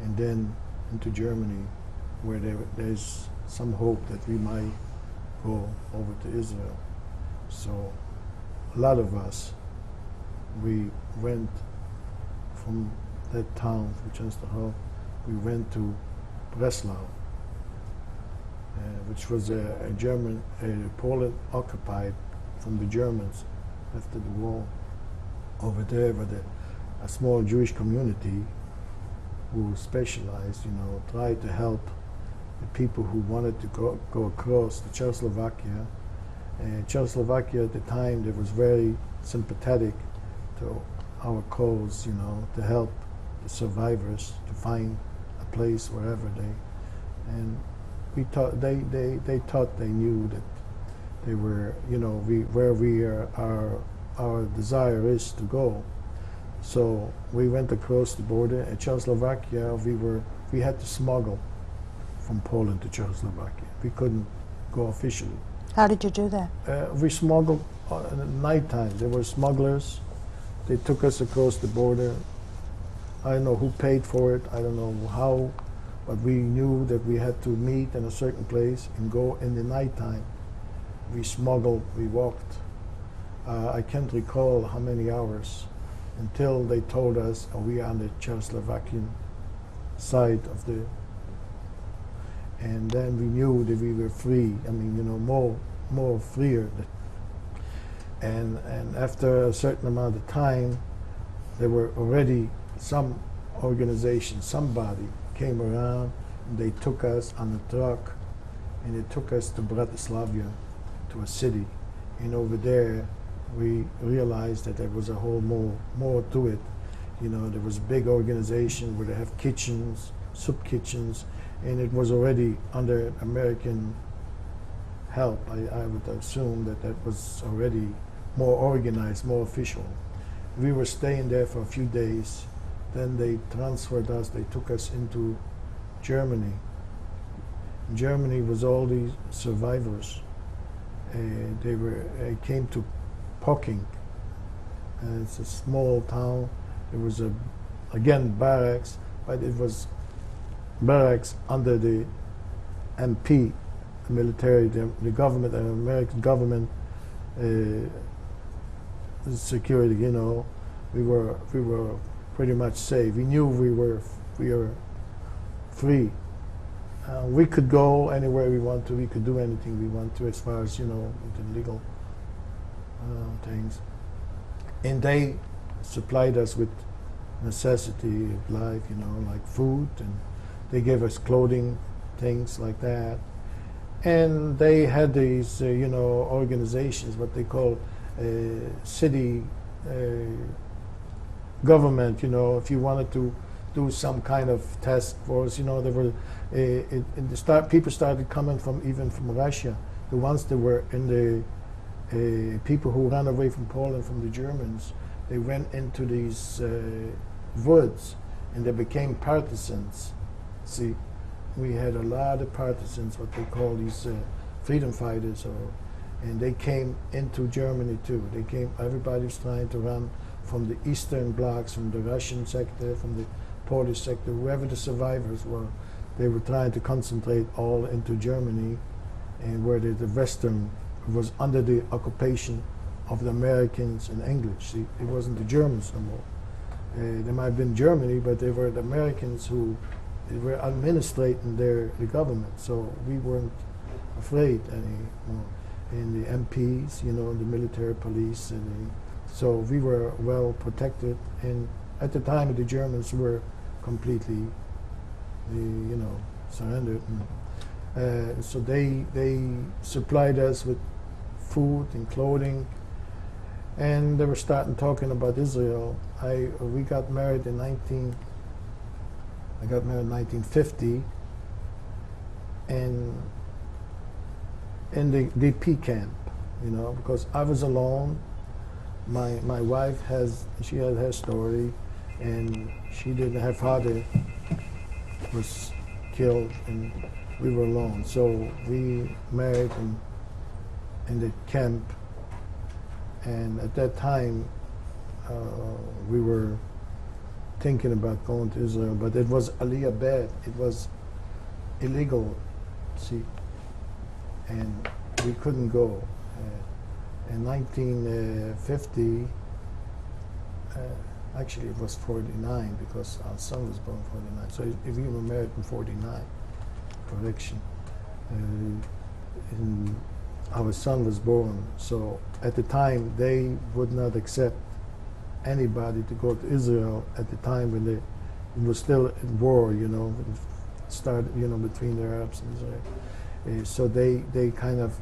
and then into Germany, where there's some hope that we might go over to Israel. So a lot of us, we went from that town, from Częstochowa, we went to Breslau, which was a German, Poland occupied from the Germans after the war. Over there was a small Jewish community who specialized, you know, tried to help the people who wanted to go across to Czechoslovakia. And Czechoslovakia at the time, they was very sympathetic to our cause, you know, to help the survivors to find a place wherever and we thought they thought they knew that they were, you know, where we are, our desire is to go. So we went across the border. At Czechoslovakia, we had to smuggle from Poland to Czechoslovakia. We couldn't go officially. How did you do that? We smuggled at nighttime. There were smugglers. They took us across the border. I don't know who paid for it. I don't know how, but we knew that we had to meet in a certain place and go in the nighttime. We smuggled. We walked. I can't recall how many hours until they told us we are on the Czechoslovakian side of the. And then we knew that we were free. I mean, you know, more freer. And after a certain amount of time, there were already some organization, somebody came around, and they took us on a truck, and they took us to Bratislava, to a city. And over there, we realized that there was a whole more to it. You know, there was a big organization where they have kitchens, soup kitchens, and it was already under American help. I would assume that was already more organized, more official. We were staying there for a few days. Then they transferred us, they took us into Germany. Germany was all these survivors. They came to Pocking. It's a small town. It was again barracks, but it was barracks under the MP, the military, the government, the American government security. You know, we were pretty much safe. We knew we were free. We could go anywhere we want to. We could do anything we want to, as far as, you know, the legal things. And they supplied us with necessity of life, you know, like food, and they gave us clothing, things like that. And they had these, you know, organizations, what they call city government. You know, if you wanted to do some kind of task force, you know, there were people started coming from, even from Russia. The ones that were in the people who ran away from Poland from the Germans, they went into these woods and they became partisans. See, we had a lot of partisans, what they call these freedom fighters, and they came into Germany too. They came. Everybody was trying to run from the eastern blocks, from the Russian sector, from the Polish sector, whoever the survivors were. They were trying to concentrate all into Germany, and where the Western was under the occupation of the Americans and English. See, it wasn't the Germans no more. They might have been Germany, but they were the Americans who were administrating the government. So we weren't afraid anymore. And the MPs, you know, the military police, and so we were well protected. And at the time, the Germans were completely, you know, surrendered. And, so they supplied us with food and clothing, and they were starting talking about Israel. We got married in 1950, and in the DP camp, you know, because I was alone. My wife she had her story, and she didn't. Her father was killed, and we were alone. So we married in the camp, and at that time we were thinking about going to Israel, but it was Aliyah Bed. It was illegal, see, and we couldn't go. In 1950, actually it was 49, because our son was born 49. So if we were married in 49, correction. And our son was born. So at the time, they would not accept anybody to go to Israel at the time when it was still in war, you know, it started, you know, between the Arabs and Israel. So they kind of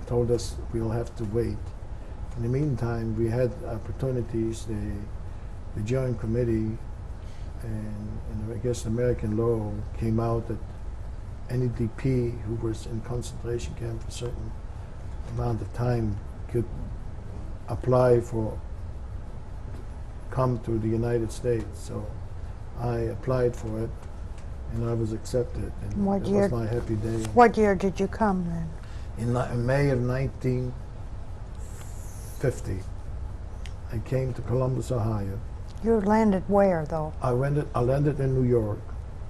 told us we'll have to wait. In the meantime, we had opportunities. The Joint Committee and I guess American law came out that any DP who was in concentration camp for a certain amount of time could apply for come to the United States. So I applied for it, and I was accepted, and What it year? was my happy day. What year did you come then? In May of 1950, I came to Columbus, Ohio. You landed where, though? I landed in New York.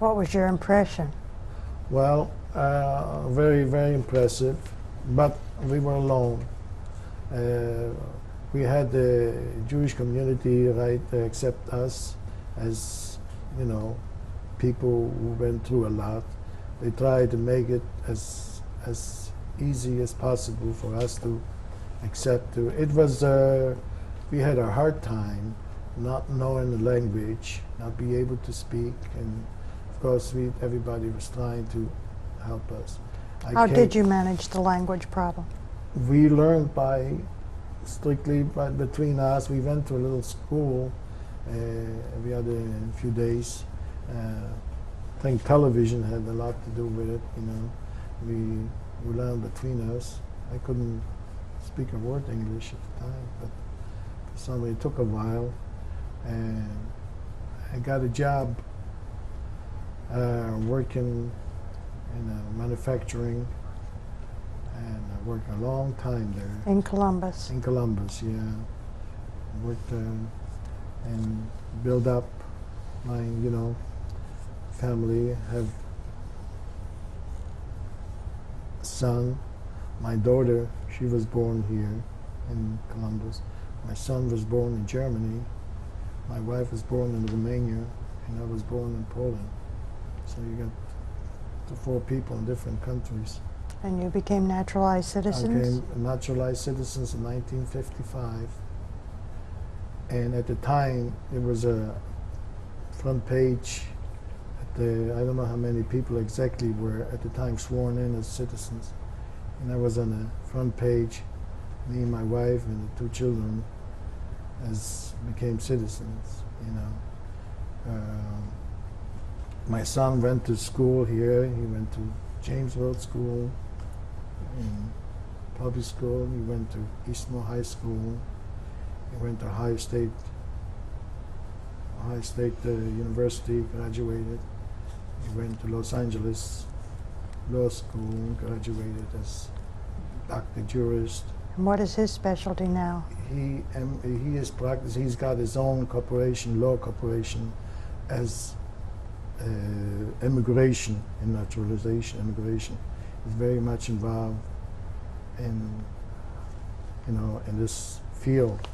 What was your impression? Well, very, very impressive, but we were alone. We had the Jewish community, right, accept us as, you know, people who went through a lot. They tried to make it as easy as possible for us to accept. It was, we had a hard time not knowing the language, not be able to speak, and of course everybody was trying to help us. How did you manage the language problem? We learned strictly between us. We went to a little school every other few days. I think television had a lot to do with it, you know. We learned between us. I couldn't speak a word English at the time, but for some reason it took a while. And I got a job working in manufacturing, and I worked a long time there. In Columbus? In Columbus, yeah. Worked and built up my, you know, family. I have a son. My daughter, she was born here in Columbus. My son was born in Germany. My wife was born in Romania, and I was born in Poland. So you got 4 people in different countries. And you became naturalized I citizens? became naturalized citizens in 1955. And at the time, it was a front page. I don't know how many people exactly were at the time sworn in as citizens. And I was on the front page, me and my wife and the 2 children became citizens, you know. My son went to school here. He went to James Road School, in public school. He went to Eastmore High School. He went to Ohio State University, graduated. He went to Los Angeles Law School, graduated as doctor jurist. And what is his specialty now? He is practicing. He's got his own corporation, law corporation, as immigration and naturalization. Immigration. He's very much involved in, you know, in this field,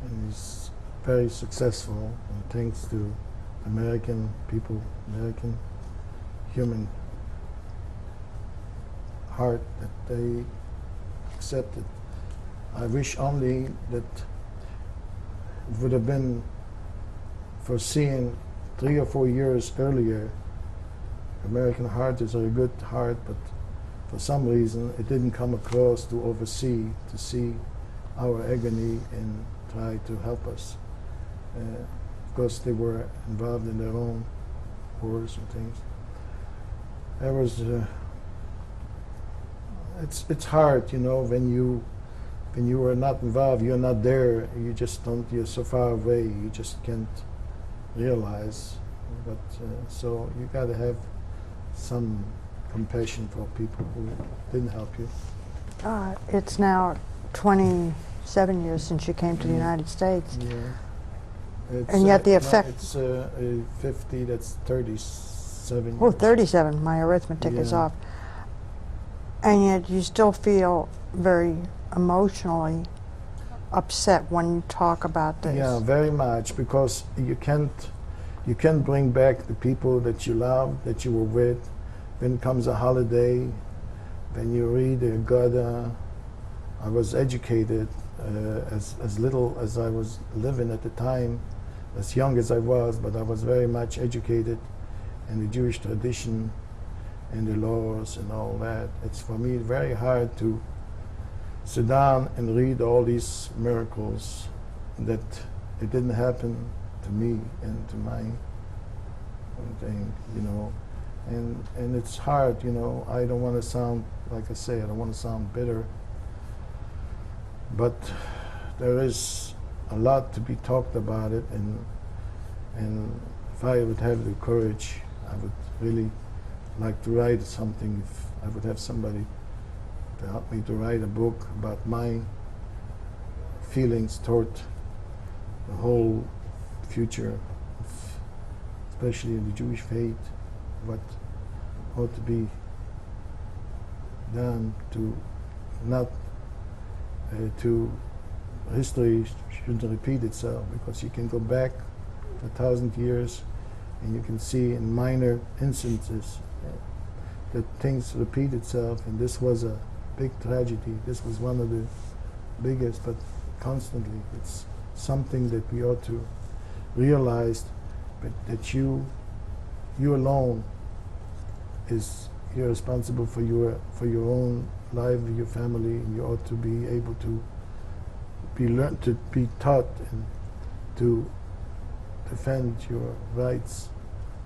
and he's very successful. And thanks to American people, American human heart, that they accepted. I wish only that it would have been foreseen 3 or 4 years earlier. American heart is a good heart, but for some reason it didn't come across to oversee, to see our agony and try to help us. Of course, they were involved in their own wars and things. There was. It's hard, you know, when you are not involved, you're not there. You just don't. You're so far away. You just can't realize. But so you got to have some compassion for people who didn't help you. It's now 27 years since you came to the United States. Yeah. It's, And yet the no, effect- it's 50. That's 37. Oh, years. 37. My arithmetic is Yeah. off. And yet you still feel very emotionally upset when you talk about this. Yeah, very much, because you can't bring back the people that you love, that you were with. When it comes a holiday, when you read Goethe, I was educated as little as I was living at the time, as young as I was, but I was very much educated in the Jewish tradition and the laws and all that. It's for me very hard to sit down and read all these miracles that it didn't happen to me and to my thing, you know. And it's hard, you know. I don't want to sound, like I say, I don't want to sound bitter, but there is a lot to be talked about it, and if I would have the courage, I would really like to write something. If I would have somebody to help me to write a book about my feelings toward the whole future, especially in the Jewish faith, what ought to be done to not to history shouldn't repeat itself, because you can go back 1,000 years and you can see in minor instances that things repeat itself, and this was a big tragedy. This was one of the biggest, but constantly. It's something that we ought to realize, but that you alone you're responsible for your own life, your family, and you ought to be able to be taught and to defend your rights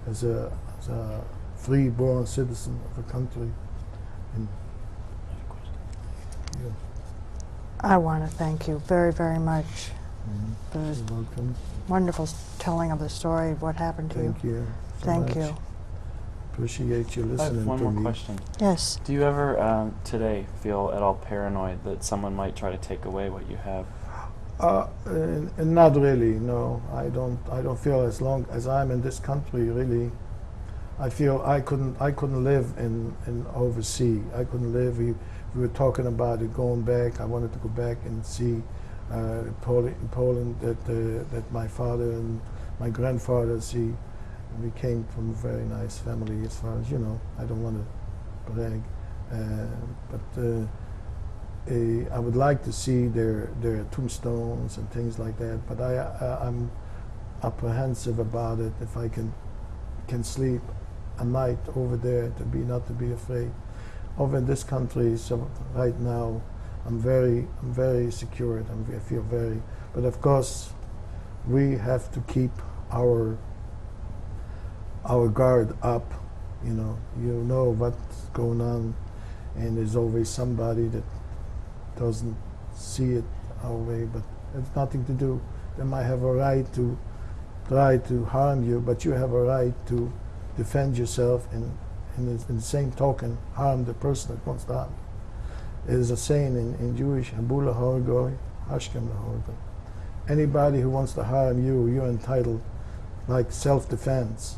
as a free-born citizen of a country. And, yeah. I want to thank you very, very much for You're this welcome. wonderful telling of the story of what happened to Thank you. you. So Thank much. you. Appreciate you I listening have one to more me. question. Yes. Do you ever today feel at all paranoid that someone might try to take away what you have? Not really. No, I don't. I don't feel, as long as I'm in this country, really. I feel I couldn't live in overseas. I couldn't live. We were talking about it going back. I wanted to go back and see Poland that my father and my grandfather see. We came from a very nice family, as far as you know. I don't want to brag, but I would like to see their tombstones and things like that. But I'm apprehensive about it. If I can sleep a night over there, not to be afraid. Over in this country, so right now, I'm very secure. I feel very. But of course, we have to keep our guard up. You know what's going on, and there's always somebody that doesn't see it our way, but it's nothing to do. They might have a right to try to harm you, but you have a right to defend yourself and in the same token harm the person that wants to harm you. There's a saying in Jewish, Habula Horgoy, Hashkem Horgoy. Anybody who wants to harm you, you're entitled, like self-defense.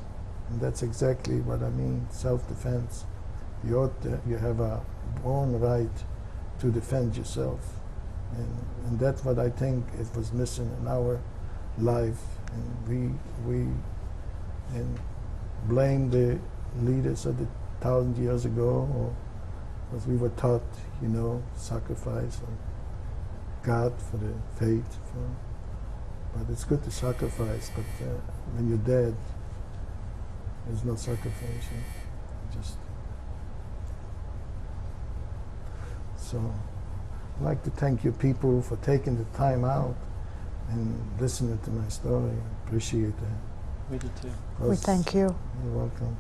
And that's exactly what I mean, self-defense. You have a born right to defend yourself. And that's what I think it was missing in our life. And we blame the leaders of the 1,000 years ago, or as we were taught, sacrifice or God for the faith. But it's good to sacrifice, but when you're dead, there's no sacrifice. So I'd like to thank you people for taking the time out and listening to my story. I appreciate that. We did too. We thank you. You're welcome.